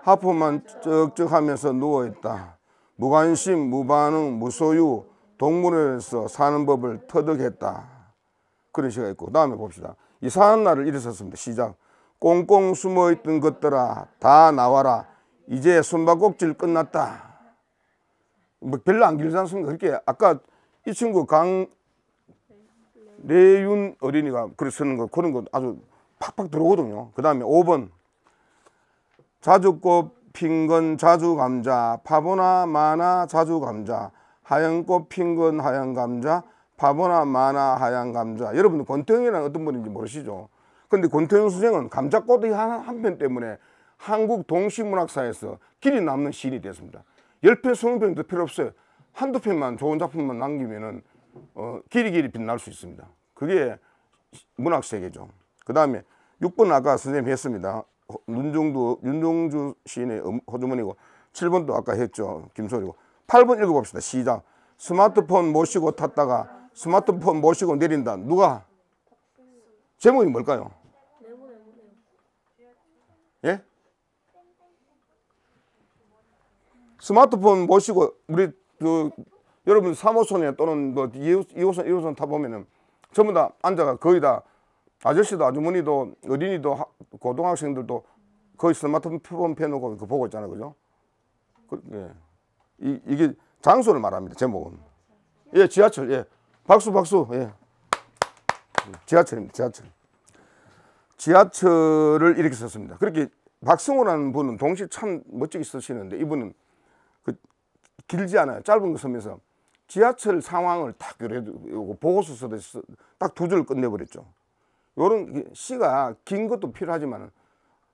하품만 쩍쩍하면서 누워있다. 무관심, 무반응, 무소유, 동물원에서 사는 법을 터득했다. 그런 시가 있고 그 다음에 봅시다. 이상한 날을 일어섰습니다. 시작. 꽁꽁 숨어있던 것들아 다 나와라. 이제 숨바꼭질 끝났다. 뭐 별로 안 길지 않습니까? 그렇게 아까 이 친구 강래윤 어린이가 그렇게 쓰는 거 그런 거 아주 팍팍 들어오거든요. 그 다음에 5번 자주 꽃핀 건 자주 감자 파보나 마나 자주 감자 하얀 꽃 핀 건 하얀 감자 파보나 마나 하얀 감자. 여러분들 권태영이라는 어떤 분인지 모르시죠? 근데 권태영 선생은 감자꽃의 한 편 때문에 한국 동시문학사에서 길이 남는 시인이 됐습니다. 10편, 20편도 필요 없어요. 한두 편만 좋은 작품만 남기면은 길이 빛날 수 있습니다. 그게 문학세계죠. 그 다음에 6번 아까 선생님이 했습니다. 윤종주 시인의 호주머니고 7번도 아까 했죠. 김소리고 8번 읽어봅시다. 시작. 스마트폰 모시고 탔다가 스마트폰 모시고 내린다. 누가? 제목이 뭘까요? 예? 스마트폰 모시고 우리 여러분 3호선에 또는 뭐 2호선, 1호선 타보면은 전부 다 앉아가 거의 다 아저씨도 아주머니도 어린이도 고등학생들도 거의 스마트폰 펴놓고 보고 있잖아요. 그죠? 예. 이게 장소를 말합니다. 제목은. 예, 지하철. 예. 박수. 예. 지하철입니다. 지하철을 이렇게 썼습니다. 그렇게 박승호라는 분은 동시 참 멋지게 쓰시는데 이분은 길지 않아요. 짧은 거 쓰면서 지하철 상황을 딱 보고서 써서 딱 두 줄 끝내버렸죠. 요런 시가 긴 것도 필요하지만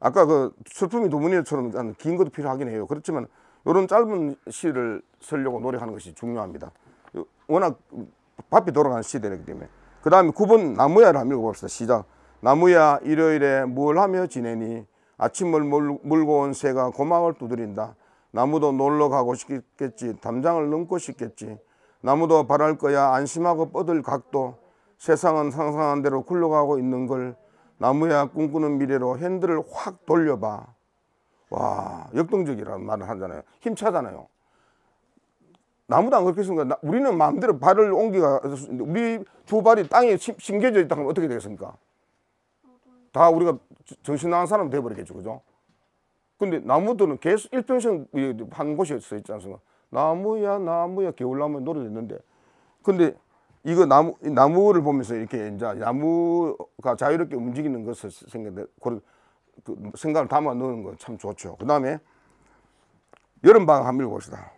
아까 그 슬픔이 도문이처럼 긴 것도 필요하긴 해요. 그렇지만 요런 짧은 시를 쓰려고 노력하는 것이 중요합니다. 워낙 바삐 돌아가는 시대이기 때문에. 그 다음에 9번 나무야를 한번 읽어봅시다. 시작. 나무야 일요일에 뭘 하며 지내니 아침을 물고 온 새가 고막을 두드린다. 나무도 놀러 가고 싶겠지. 담장을 넘고 싶겠지. 나무도 바랄 거야. 안심하고 뻗을 각도. 세상은 상상한 대로 굴러가고 있는 걸. 나무야 꿈꾸는 미래로 핸들을 확 돌려봐. 와, 역동적이라는 말을 하잖아요. 힘차잖아요. 나무도 안 그렇게 했으니까 우리는 마음대로 발을 옮기가 우리 두 발이 땅에 심겨져 있다 하면 어떻게 되겠습니까? 다 우리가 정신 나간 사람 돼버리겠죠. 그죠? 근데 나무들은 계속 일평생 한 곳에 서 있지 않습니까? 나무야 겨울나무 노래를 했는데 근데 이거 나무를 보면서 이렇게 이제 나무가 자유롭게 움직이는 것을 생각해 그 생각을 담아 넣는 건 참 좋죠. 그 다음에 여름방학 한번 읽어봅시다.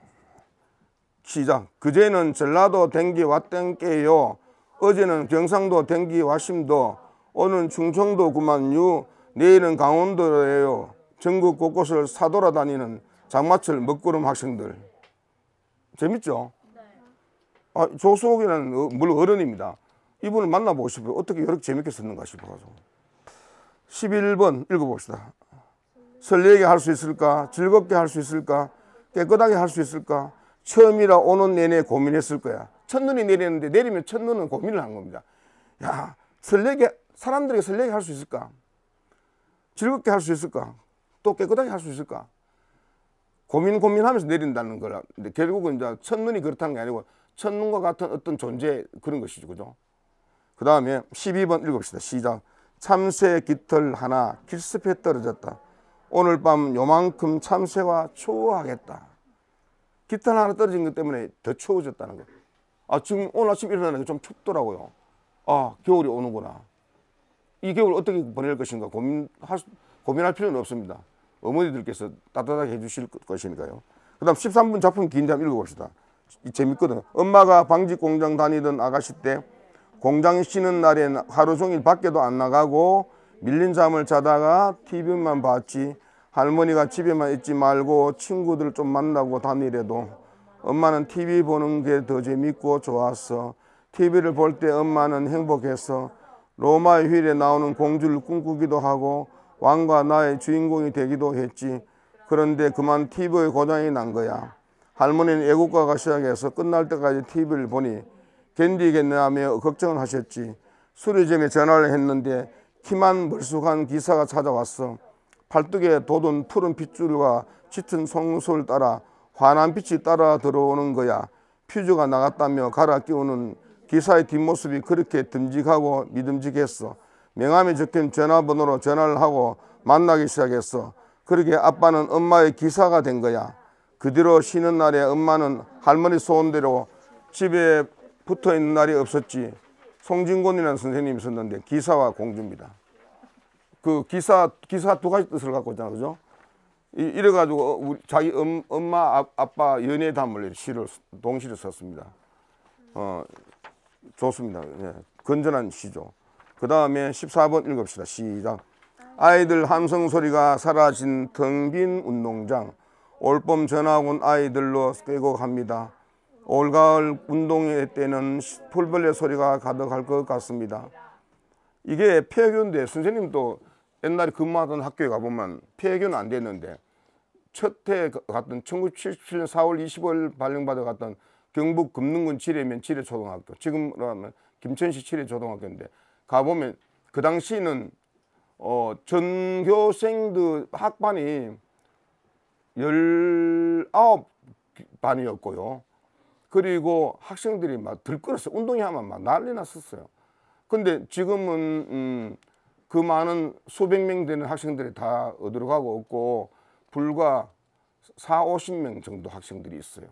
시작. 그제는 전라도 댕기 왔땡께요. 어제는 경상도 댕기 왔심도. 오늘은 충청도 구만유. 내일은 강원도예요. 전국 곳곳을 사돌아다니는 장마철 먹구름 학생들. 재밌죠? 네. 조수옥이라는 물론 어른입니다. 이분을 만나보고 싶어요. 어떻게 이렇게 재밌게 썼는가 싶어가지고. 11번 읽어봅시다. 설레게 할 수 있을까? 즐겁게 할 수 있을까? 깨끗하게 할 수 있을까? 처음이라 오는 내내 고민했을 거야. 첫눈이 내리는데 내리면 첫눈은 고민을 한 겁니다. 야, 사람들에게 설레게 할 수 있을까? 즐겁게 할 수 있을까? 또 깨끗하게 할 수 있을까? 고민하면서 내린다는 거라. 근데 결국은 이제 첫눈이 그렇다는 게 아니고 첫눈과 같은 어떤 존재 그런 것이죠. 그죠? 그 다음에 12번 읽읍시다. 시작. 참새 깃털 하나 길습에 떨어졌다. 오늘 밤 요만큼 참새와 추워하겠다. 깃털 하나 떨어진 것 때문에 더 추워졌다는 거. 아, 지금 오늘 아침 일어나는 게 좀 춥더라고요. 아, 겨울이 오는구나. 이 겨울 어떻게 보낼 것인가 고민할 필요는 없습니다. 어머니들께서 따뜻하게 해주실 것이니까요. 그 다음 13분 작품 긴데 한번 읽어봅시다. 재밌거든. 엄마가 방직 공장 다니던 아가씨 때 공장 쉬는 날엔 하루 종일 밖에도 안 나가고 밀린 잠을 자다가 TV만 봤지. 할머니가 집에만 있지 말고 친구들 좀 만나고 다니래도 엄마는 TV 보는 게 더 재밌고 좋았어. TV를 볼 때 엄마는 행복했어. 로마의 휠에 나오는 공주를 꿈꾸기도 하고 왕과 나의 주인공이 되기도 했지. 그런데 그만 TV의 고장이 난 거야. 할머니는 애국가가 시작해서 끝날 때까지 TV를 보니 견디겠냐며 걱정을 하셨지. 수리점에 전화를 했는데 키만 멀쑥한 기사가 찾아왔어. 팔뚝에 돋은 푸른 핏줄과 짙은 송솔 따라 환한 빛이 따라 들어오는 거야. 퓨즈가 나갔다며 갈아 끼우는 기사의 뒷모습이 그렇게 듬직하고 믿음직했어. 명함에 적힌 전화번호로 전화를 하고 만나기 시작했어. 그러게 아빠는 엄마의 기사가 된 거야. 그 뒤로 쉬는 날에 엄마는 할머니 소원대로 집에 붙어있는 날이 없었지. 송진곤이라는 선생님이 있었는데 기사와 공주입니다. 그 기사 두 가지 뜻을 갖고 있잖아, 그죠? 이래가지고 자기 엄마 아빠 연애담을 시를 동시를 썼습니다. 좋습니다. 예, 건전한 시죠. 그 다음에 14번 읽읍시다. 시작. 아이들 함성 소리가 사라진 텅 빈 운동장. 올봄 전학 온 아이들로 꾀곡합니다. 올가을 운동회 때는 풀벌레 소리가 가득할 것 같습니다. 이게 폐교인데 선생님도 옛날에 근무하던 학교에 가보면 폐교는 안 됐는데 첫해 갔던 1977년 4월 25일 발령받아 갔던 경북 금능군 지뢰면 지뢰초등학교, 지금으로 하면 김천시 지뢰초등학교인데 가보면 그 당시는 전교생들 학반이 19반이었고요. 그리고 학생들이 막 들끓었어요. 운동회 하면 막 난리 났었어요. 근데 지금은 그 많은 수백 명 되는 학생들이 다 어디로 가고 없고 불과 40~50명 정도 학생들이 있어요.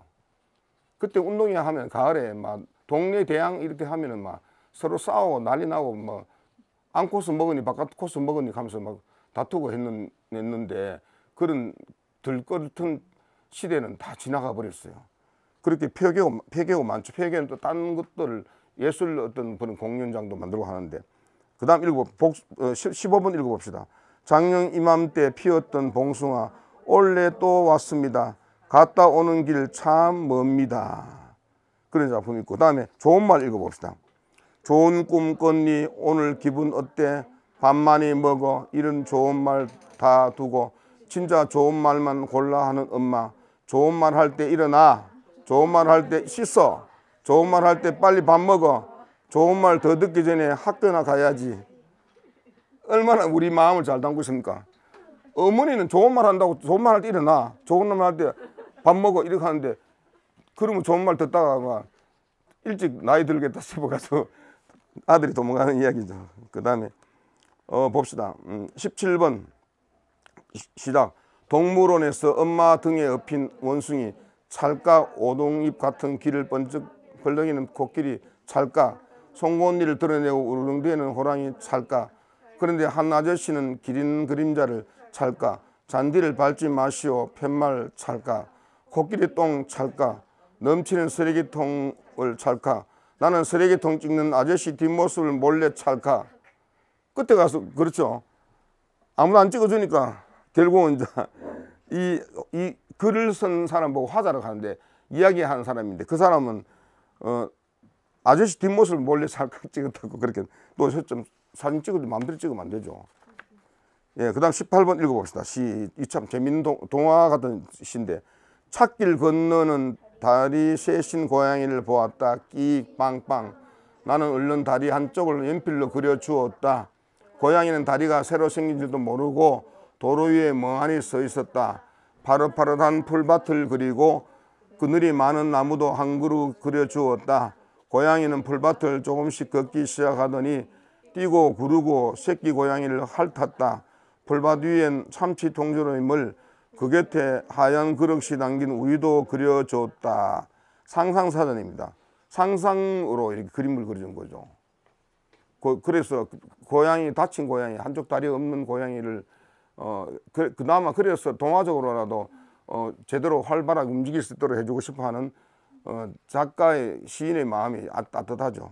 그때 운동회 하면 가을에 막 동네 대항 이렇게 하면은 막 서로 싸우고 난리 나고 뭐 안 코스 먹으니 바깥 코스 먹으니 하면서 막 다투고 했는데 그런 들끓던 시대는 다 지나가 버렸어요. 그렇게 폐교가 많죠. 폐교는 또 다른 것들을 예술 어떤 그런 공연장도 만들고 하는데 그 다음 15번 읽어봅시다. 작년 이맘때 피었던 봉숭아 올해 또 왔습니다. 갔다 오는 길 참 멉니다. 그런 작품 있고 그 다음에 좋은 말 읽어봅시다. 좋은 꿈 꿨니? 오늘 기분 어때? 밥 많이 먹어? 이런 좋은 말 다 두고 진짜 좋은 말만 골라 하는 엄마. 좋은 말 할 때 일어나. 좋은 말 할 때 씻어. 좋은 말 할 때 빨리 밥 먹어. 좋은 말 더 듣기 전에 학교나 가야지. 얼마나 우리 마음을 잘 담고 있습니까? 어머니는 좋은 말 한다고 좋은 말 할 때 일어나. 좋은 말 할 때 밥 먹어. 이렇게 하는데 그러면 좋은 말 듣다가 막 일찍 나이 들겠다 싶어가지고 아들이 도망가는 이야기죠. 그 다음에 봅시다. 17번 시작. 동물원에서 엄마 등에 엎인 원숭이 찰까. 오동잎 같은 귀를 번쩍 벌렁이는 코끼리 찰까. 송곳니를 드러내고 우르릉대는 호랑이 찰까. 그런데 한 아저씨는 기린 그림자를 찰까. 잔디를 밟지 마시오 팻말 찰까. 코끼리 똥 찰까. 넘치는 쓰레기통을 찰까. 나는 쓰레기통 찍는 아저씨 뒷모습을 몰래 찰까. 끝에 가서 그렇죠. 아무도 안 찍어주니까 결국은 이제 이 글을 쓴 사람 보고 화자를 가는데 이야기하는 사람인데 그 사람은 아저씨 뒷모습을 몰래 찰까 찍었다고 그렇게 또 좀 사진 찍어도 마음대로 찍으면 안 되죠. 예, 그 다음 18번 읽어봅시다. 이 참 재밌는 동화 같은 시인데 찻길 건너는 다리 셋인 고양이를 보았다. 끼익 빵빵. 나는 얼른 다리 한쪽을 연필로 그려주었다. 고양이는 다리가 새로 생긴 줄도 모르고 도로 위에 멍하니 서 있었다. 파릇파릇한 풀밭을 그리고 그늘이 많은 나무도 한 그루 그려주었다. 고양이는 풀밭을 조금씩 걷기 시작하더니 뛰고 구르고 새끼 고양이를 핥았다. 풀밭 위엔 참치 통조림을 그 곁에 하얀 그릇이 담긴 우유도 그려줬다. 상상사전입니다. 상상으로 이렇게 그림을 그려준 거죠. 그래서 고양이, 다친 고양이, 한쪽 다리 없는 고양이를 그나마 그래서 동화적으로라도 제대로 활발하게 움직일 수 있도록 해주고 싶어하는 작가의 시인의 마음이 따뜻하죠.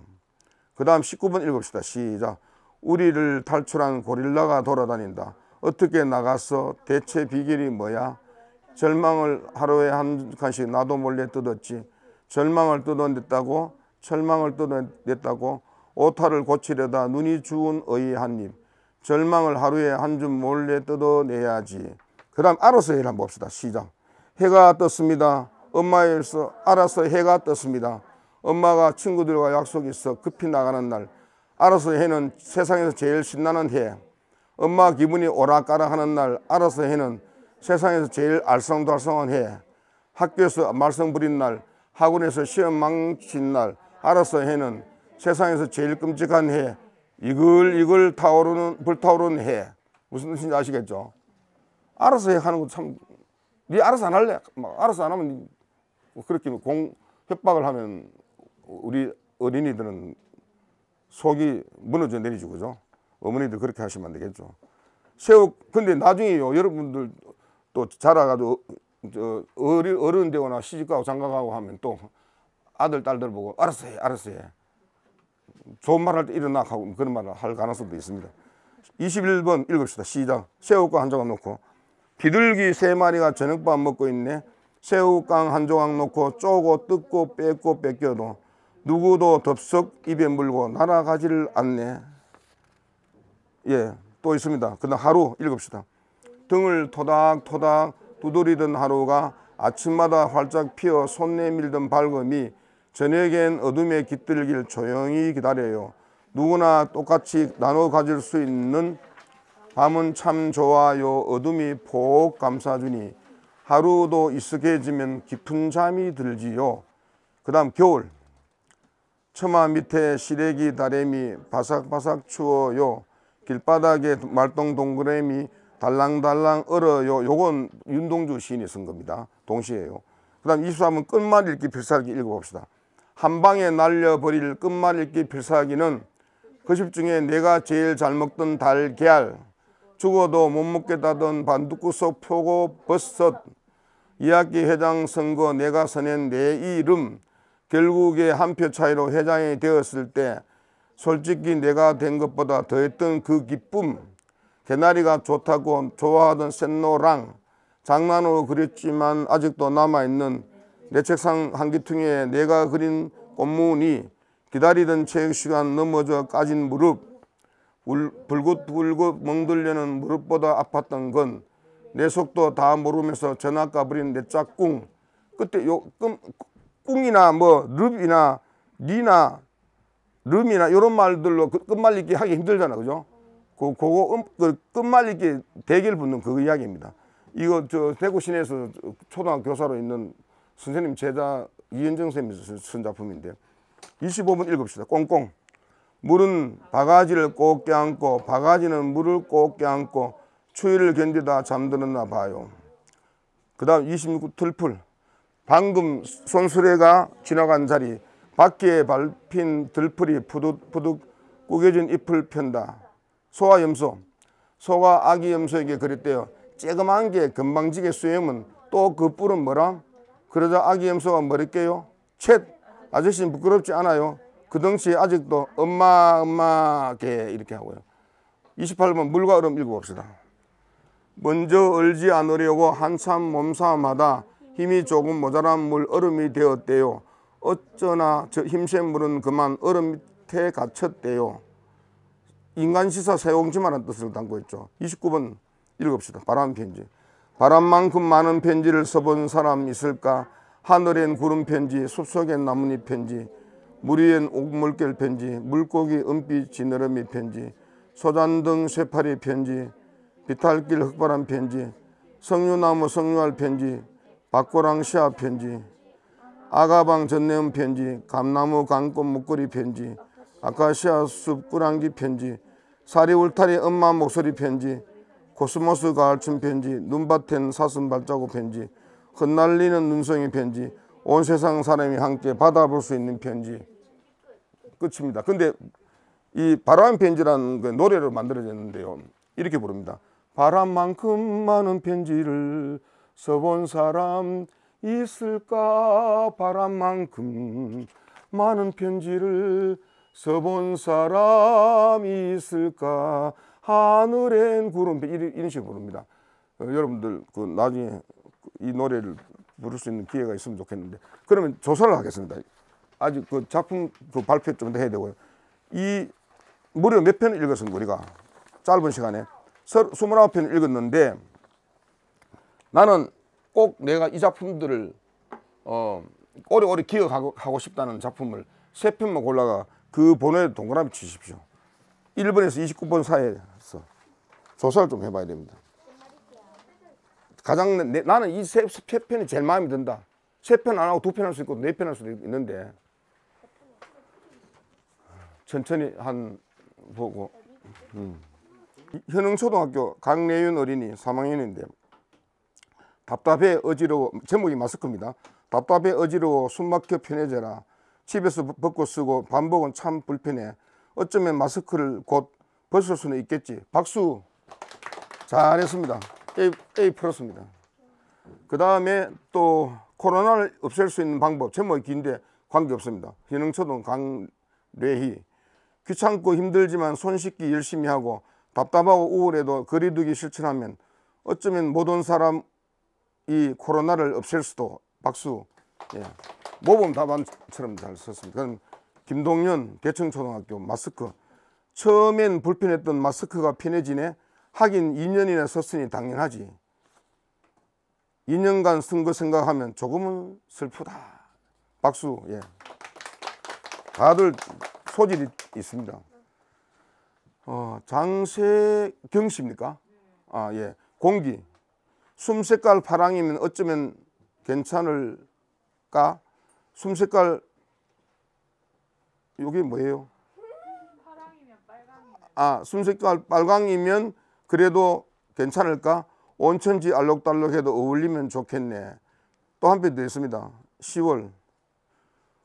그 다음 19번 읽읍시다. 시작. 우리를 탈출한 고릴라가 돌아다닌다. 어떻게 나갔어? 대체 비결이 뭐야? 절망을 하루에 한 칸씩 나도 몰래 뜯었지. 절망을 뜯어냈다고? 절망을 뜯어냈다고? 오타를 고치려다 눈이 주운 어이 한 입. 절망을 하루에 한 줌 몰래 뜯어내야지. 그 다음 알아서 해라 봅시다. 시작. 해가 떴습니다. 엄마에서 알아서 해가 떴습니다. 엄마가 친구들과 약속이 있어 급히 나가는 날. 알아서 해는 세상에서 제일 신나는 해. 엄마 기분이 오락가락하는 날. 알아서 해는 세상에서 제일 알쏭달쏭한 해. 학교에서 말썽 부린 날. 학원에서 시험 망친 날. 알아서 해는 세상에서 제일 끔찍한 해. 이글 불타오르는 해. 무슨 뜻인지 아시겠죠? 알아서 해 하는 거 참, 네 알아서 안 할래? 막 알아서 안 하면 그렇게 협박을 하면 우리 어린이들은 속이 무너져 내리죠, 그죠? 어머니들 그렇게 하시면 안 되겠죠. 근데 나중에요, 여러분들 또 자라가지고 어른 되거나 시집가고 장가가고 하면 또 아들, 딸들 보고 알아서 해, 알아서 해. 좋은 말 할 때 일어나 하고 그런 말을 할 가능성도 있습니다. 21번 읽읍시다. 시작. 새우깡 한 조각 놓고 비둘기 3마리가 저녁밥 먹고 있네. 새우깡 한 조각 놓고 쪼고 뜯고 뺏고 뺏겨도 누구도 덥석 입에 물고 날아가지를 않네. 예, 또 있습니다. 그다음 하루 읽읍시다. 등을 토닥토닥 두드리던 하루가 아침마다 활짝 피어 손 내밀던 밝음이 저녁엔 어둠에 깃들길 조용히 기다려요. 누구나 똑같이 나눠 가질 수 있는 밤은 참 좋아요. 어둠이 폭 감싸주니 하루도 익숙해지면 깊은 잠이 들지요. 그 다음 겨울. 처마 밑에 시래기 다래미 바삭바삭 추워요. 길바닥에 말똥 동그라미 달랑달랑 얼어요. 요건 윤동주 시인이 쓴 겁니다. 동시에요. 그 다음 23번 끝말 읽기 필살기 읽어봅시다. 한 방에 날려버릴 끝말 읽기 필살기는 그 집 중에 내가 제일 잘 먹던 달걀, 죽어도 못 먹겠다던 반두구 속 표고버섯, 2학기 회장 선거 내가 서낸 내 이름, 결국에 한 표 차이로 회장이 되었을 때 솔직히 내가 된 것보다 더했던 그 기쁨, 개나리가 좋다고 좋아하던 샛노랑, 장난으로 그렸지만 아직도 남아있는 내 책상 한기퉁에 내가 그린 꽃무늬, 기다리던 체육시간 넘어져 까진 무릎, 불긋불긋 멍들려는 무릎보다 아팠던 건 내 속도 다 모르면서 전화 까버린 내 짝꿍. 그때 요 꿍이나 뭐 릅이나 니나 름이나 이런 말들로 끝말 읽기 하기 힘들잖아, 그죠? 그거 끝말 읽기 대결 붙는 그 이야기입니다. 이거 저 대구 시내에서 초등학교 교사로 있는 선생님 제자 이현정 선생님이 쓴 작품인데 25번 읽읍시다. 꽁꽁. 물은 바가지를 꼭 껴안고 바가지는 물을 꼭 껴안고 추위를 견디다 잠들었나 봐요. 그 다음 26 들풀. 방금 손수레가 지나간 자리 밖에 밟힌 들풀이 푸득푸득 구겨진 잎을 편다. 소와 염소. 소가 아기 염소에게 그랬대요. 쬐그만 게 금방지게 쏘이면 또 그 뿔은 뭐라? 그러자 아기 염소가 뭐랬게요? 쳇. 아저씨는 부끄럽지 않아요. 그 덩치에 아직도 엄마 개 이렇게 하고요. 28번 물과 얼음 읽어봅시다. 먼저 얼지 않으려고 한참 몸싸움하다 힘이 조금 모자란 물 얼음이 되었대요. 어쩌나 저 힘센 물은 그만 얼음 밑에 갇혔대요. 인간시사 세옹지마라는 뜻을 담고 있죠. 29번 읽읍시다. 바람 편지. 바람만큼 많은 편지를 써본 사람 있을까? 하늘엔 구름 편지, 숲속엔 나뭇잎 편지, 물 위엔 옥물결 편지, 물고기 은빛 지느러미 편지, 소잔등 쇠파리 편지, 비탈길 흑바람 편지, 석류나무 석류알 편지, 박고랑 시아 편지, 아가방 전내음 편지, 감나무 강꽃 목걸이 편지, 아카시아 숲 꾸랑기 편지, 사리 울타리 엄마 목소리 편지, 코스모스 가을춤 편지, 눈밭엔 사슴 발자국 편지, 흩날리는 눈송이 편지, 온 세상 사람이 함께 받아볼 수 있는 편지. 끝입니다. 근데 이 바람 편지라는 그 노래로 만들어졌는데요. 이렇게 부릅니다. 바람만큼 많은 편지를 써본 사람 있을까? 바람만큼 많은 편지를 써본 사람이 있을까? 하늘엔 구름 이런 식으로 부릅니다. 여러분들 그 나중에 이 노래를 부를 수 있는 기회가 있으면 좋겠는데, 그러면 조사를 하겠습니다. 아직 그 작품 그 발표 좀 더 해야 되고요. 이 무려 몇 편을 읽었습니까? 우리가 짧은 시간에 29편을 읽었는데, 나는 꼭 내가 이 작품들을 오래오래 기억하고 싶다는 작품을 3편만 골라가 그 번호에 동그라미 치십시오. 1번에서 29번 사이에서 조사를 좀 해봐야 됩니다. 가장 나는 이 세 편이 제일 마음에 든다. 3편 안 하고 2편 할 수 있고 4편 할 수도 있는데, 천천히 한 보고. 현흥초등학교 강래윤 어린이 3학년인데, 답답해 어지러워, 제목이 마스크입니다. 답답해 어지러워 숨막혀 편해져라. 집에서 벗고 쓰고 반복은 참 불편해. 어쩌면 마스크를 곧 벗을 수는 있겠지. 박수. 잘했습니다. A 플러스입니다. 그 다음에 또 코로나를 없앨 수 있는 방법, 제목이 긴데 관계없습니다. 현흥초등 강래희. 귀찮고 힘들지만 손 씻기 열심히 하고 답답하고 우울해도 거리두기 실천하면 어쩌면 모든 사람이 코로나를 없앨 수도. 박수. 예. 모범 답안처럼 잘 썼습니다. 그럼 김동연 대청초등학교 마스크. 처음엔 불편했던 마스크가 편해지네. 하긴 2년이나 썼으니 당연하지. 2년간 쓴 거 생각하면 조금은 슬프다. 박수. 예. 다들 소질이 있습니다. 장세경 씨입니까? 아, 예. 공기. 숨색깔 파랑이면 어쩌면 괜찮을까? 숨색깔, 이게 뭐예요? 파랑이면 빨강이면. 아, 숨색깔 빨강이면 그래도 괜찮을까? 온천지 알록달록해도 어울리면 좋겠네. 또 한 편 더 있습니다. 10월.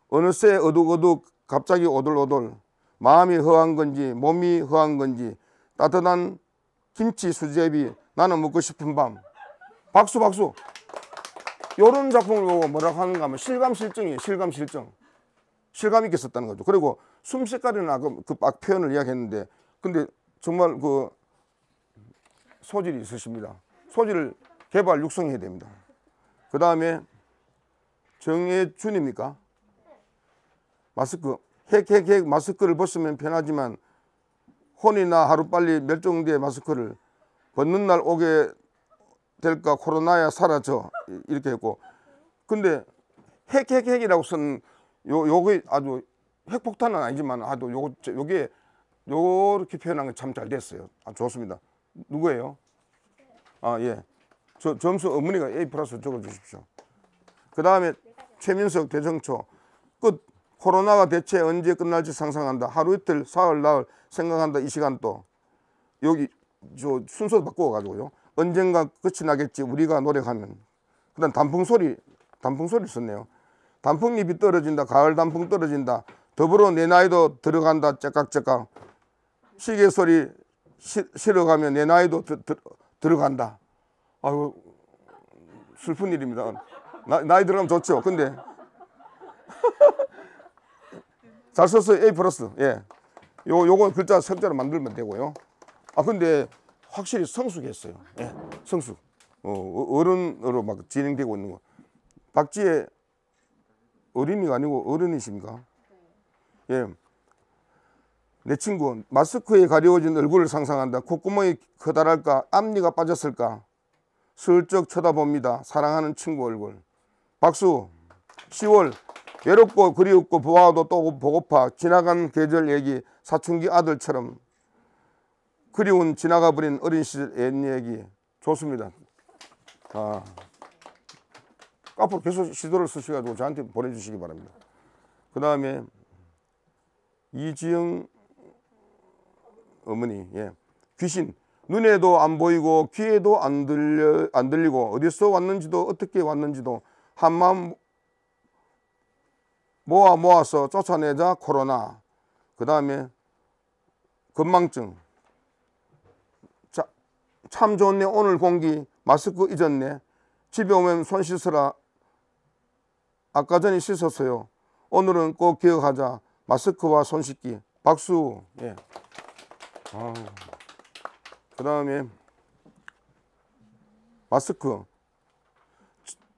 어느새 어둑어둑 갑자기 오돌오돌. 마음이 허한 건지 몸이 허한 건지 따뜻한 김치 수제비 나는 먹고 싶은 밤. 박수 박수. 요런 작품을 보고 뭐라고 하는가 하면 실감실정이에요. 실감실정. 실감 있게 썼다는 거죠. 그리고 숨색깔이나 그 막 표현을 이야기했는데, 근데 정말 그 소질이 있으십니다. 소질을 개발 육성해야 됩니다. 그 다음에 정혜준입니까? 마스크. 핵 마스크를 벗으면 편하지만 혼이나 하루빨리 멸종된 마스크를 벗는 날 오게 될까? 코로나야 사라져. 이렇게 했고, 근데 핵이라고 쓴 요게 아주 핵폭탄은 아니지만 아주 요게 요렇게 표현한 게 참 잘 됐어요. 아, 좋습니다. 누구예요? 아, 예. 저 점수 어머니가 A 플러스 적어 주십시오. 그 다음에 최민석 대정초. 끝. 코로나가 대체 언제 끝날지 상상한다. 하루 이틀 사흘 나흘 생각한다. 이 시간 또 여기 저 순서 바꾸어 가지고요. 언젠가 끝이 나겠지 우리가 노력하면. 그 다음 단풍소리 썼네요. 단풍잎이 떨어진다. 가을 단풍 떨어진다. 더불어 내 나이도 들어간다. 째깍째깍. 시계 소리 실어가면 내 나이도 들어간다. 아유, 슬픈 일입니다. 나이 들어가면 좋죠. 근데 잘 썼어요. A 플러스. 예. 요거 글자 석자로 만들면 되고요. 아, 근데 확실히 성숙했어요. 예. 성숙. 어른으로 막 진행되고 있는 거. 박지혜 어린이가 아니고 어른이십니까? 예. 내 친구. 마스크에 가려워진 얼굴을 상상한다. 콧구멍이 커다랄까? 앞니가 빠졌을까? 슬쩍 쳐다봅니다. 사랑하는 친구 얼굴. 박수. 10월 외롭고 그리웠고 보아도 또 보고파 지나간 계절 얘기 사춘기 아들처럼 그리운 지나가 버린 어린 시절 옛 얘기. 좋습니다. 앞으로 계속 시도를 쓰셔가지고 저한테 보내주시기 바랍니다. 그 다음에 이지영 어머니. 귀신. 눈에도 안 보이고 귀에도 안 들리고 어디서 왔는지도 어떻게 왔는지도 한마음 모아서 쫓아내자 코로나. 그 다음에 건망증. 참 좋네 오늘 공기. 마스크 잊었네. 집에 오면 손 씻으라. 아까 전에 씻었어요. 오늘은 꼭 기억하자. 마스크와 손 씻기. 박수. 그 다음에 마스크.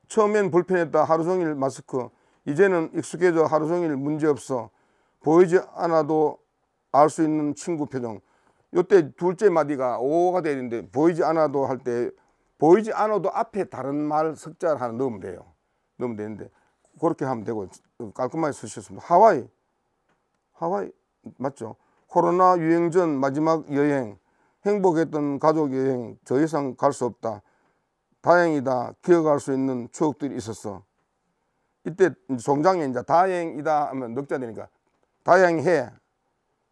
처음엔 불편했다. 하루 종일 마스크. 이제는 익숙해져 하루 종일 문제없어. 보이지 않아도 알 수 있는 친구 표정. 요때 둘째 마디가 오가 돼야 되는데 보이지 않아도 할 때 보이지 않아도 앞에 다른 말 석자를 하나 넣으면 돼요. 넣으면 되는데 그렇게 하면 되고 깔끔하게 쓰셨습니다. 하와이 맞죠? 코로나 유행 전 마지막 여행. 행복했던 가족 여행. 더 이상 갈 수 없다. 다행이다. 기억할 수 있는 추억들이 있었어. 이때 종장에 이제 다행이다 하면 넉자 되니까 다행해.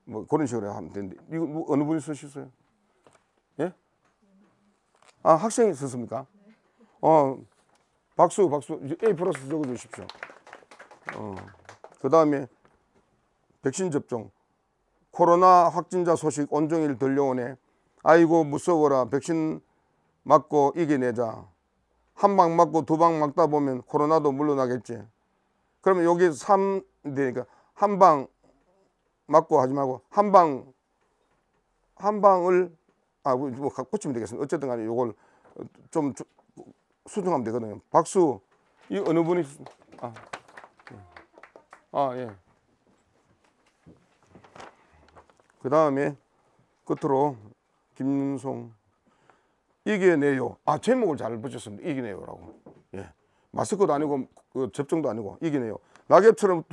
뭐 그런 식으로 하면 되는데 이거 뭐 어느 분이 쓰셨어요? 예? 학생이 썼습니까? 박수. A 플러스 적어주십시오. 그 다음에 백신 접종. 코로나 확진자 소식 온종일 들려오네. 아이고 무서워라. 백신 맞고 이겨내자. 한 방 맞고 두 방 맞다 보면 코로나도 물러나겠지. 그러면 여기 3 되니까 한 방 맞고 하지 말고 한 방을 뭐 고치면 되겠습니다. 어쨌든 간에 요걸 좀 수정하면 되거든요. 박수. 이 어느 분이 예. 그 다음에 끝으로 김윤송. 이겨내요. 제목을 잘 붙였습니다. 이겨내요라고. 마스크도 아니고 접종도 아니고 이겨내요. 낙엽처럼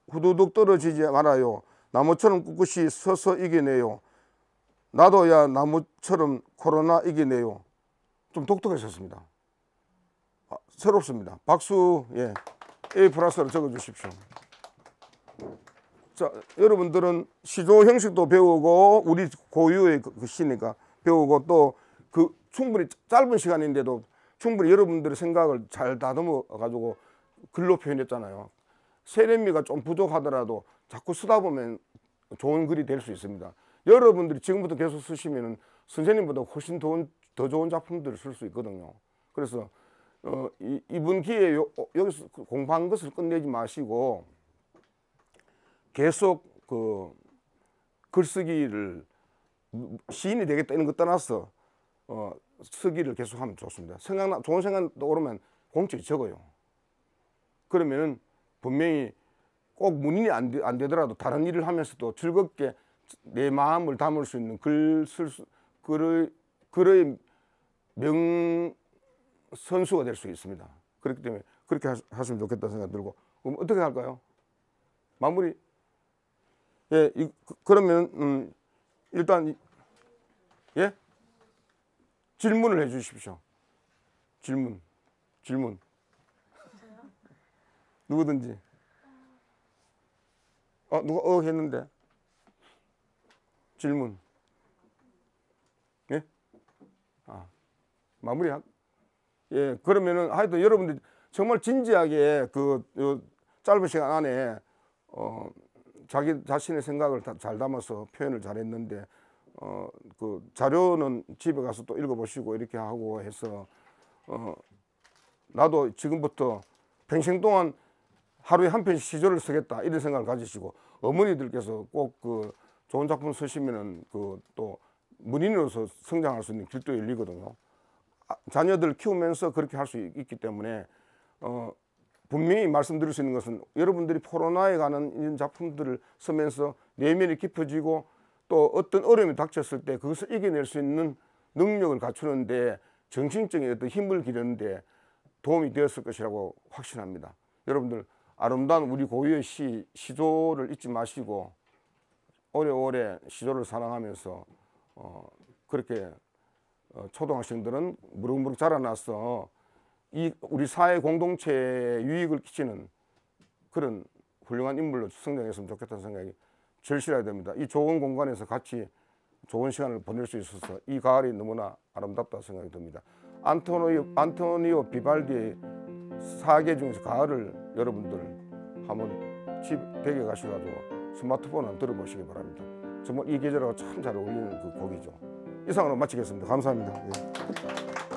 후두둑 떨어지지 말아요. 나무처럼 꿋꿋이 서서 이겨내요. 나도야 나무처럼 코로나 이겨내요. 좀 독특하셨습니다. 새롭습니다. 박수. A 플러스로 적어주십시오. 자, 여러분들은 시조 형식도 배우고 우리 고유의 그 시니까 배우고 또 그 충분히 짧은 시간인데도 충분히 여러분들의 생각을 잘 다듬어 가지고 글로 표현했잖아요. 세련미가 좀 부족하더라도 자꾸 쓰다 보면 좋은 글이 될 수 있습니다. 여러분들이 지금부터 계속 쓰시면 선생님보다 훨씬 더 좋은 작품들을 쓸 수 있거든요. 그래서 이번 기회에 여기서 공부한 것을 끝내지 마시고 계속 그 글쓰기를 시인이 되겠다 이런 거 떠나서 쓰기를 계속하면 좋습니다. 좋은 생각 떠오르면 공책에 적어요. 그러면은 분명히 꼭 문인이 안 되더라도 다른 일을 하면서도 즐겁게 내 마음을 담을 수 있는 글의 명선수가 될 수 있습니다. 그렇기 때문에 그렇게 하시면 좋겠다는 생각이 들고. 그럼 어떻게 할까요? 마무리. 그러면 일단 질문을 해 주십시오. 질문. 누구든지. 누가 했는데. 질문. 마무리. 그러면은 하여튼 여러분들 정말 진지하게 그 짧은 시간 안에 자기 자신의 생각을 잘 담아서 표현을 잘했는데 그 자료는 집에 가서 또 읽어보시고 이렇게 하고 해서 나도 지금부터 평생 동안 하루에 한 편씩 시조를 쓰겠다 이런 생각을 가지시고 어머니들께서 꼭 그 좋은 작품 쓰시면은 그 또 문인으로서 성장할 수 있는 길도 열리거든요. 자녀들 키우면서 그렇게 할 수 있기 때문에 분명히 말씀드릴 수 있는 것은 여러분들이 코로나에 관한 이런 작품들을 쓰면서 내면이 깊어지고 또 어떤 어려움이 닥쳤을 때 그것을 이겨낼 수 있는 능력을 갖추는데 정신적인 어떤 힘을 기르는데 도움이 되었을 것이라고 확신합니다. 여러분들 아름다운 우리 고유의 시조를 잊지 마시고 오래오래 시조를 사랑하면서 그렇게 초등학생들은 무럭무럭 자라나서 이 우리 사회 공동체에 유익을 끼치는 그런 훌륭한 인물로 성장했으면 좋겠다는 생각이 절실해야 됩니다. 이 좋은 공간에서 같이 좋은 시간을 보낼 수 있어서 이 가을이 너무나 아름답다 생각이 듭니다. 안토니오 비발디의 사계 중에서 가을을 여러분들 한번 집 댁에 가셔가지고 스마트폰 한번 들어보시기 바랍니다. 정말 이 계절하고 참 잘 어울리는 그 곡이죠. 이상으로 마치겠습니다. 감사합니다. 예.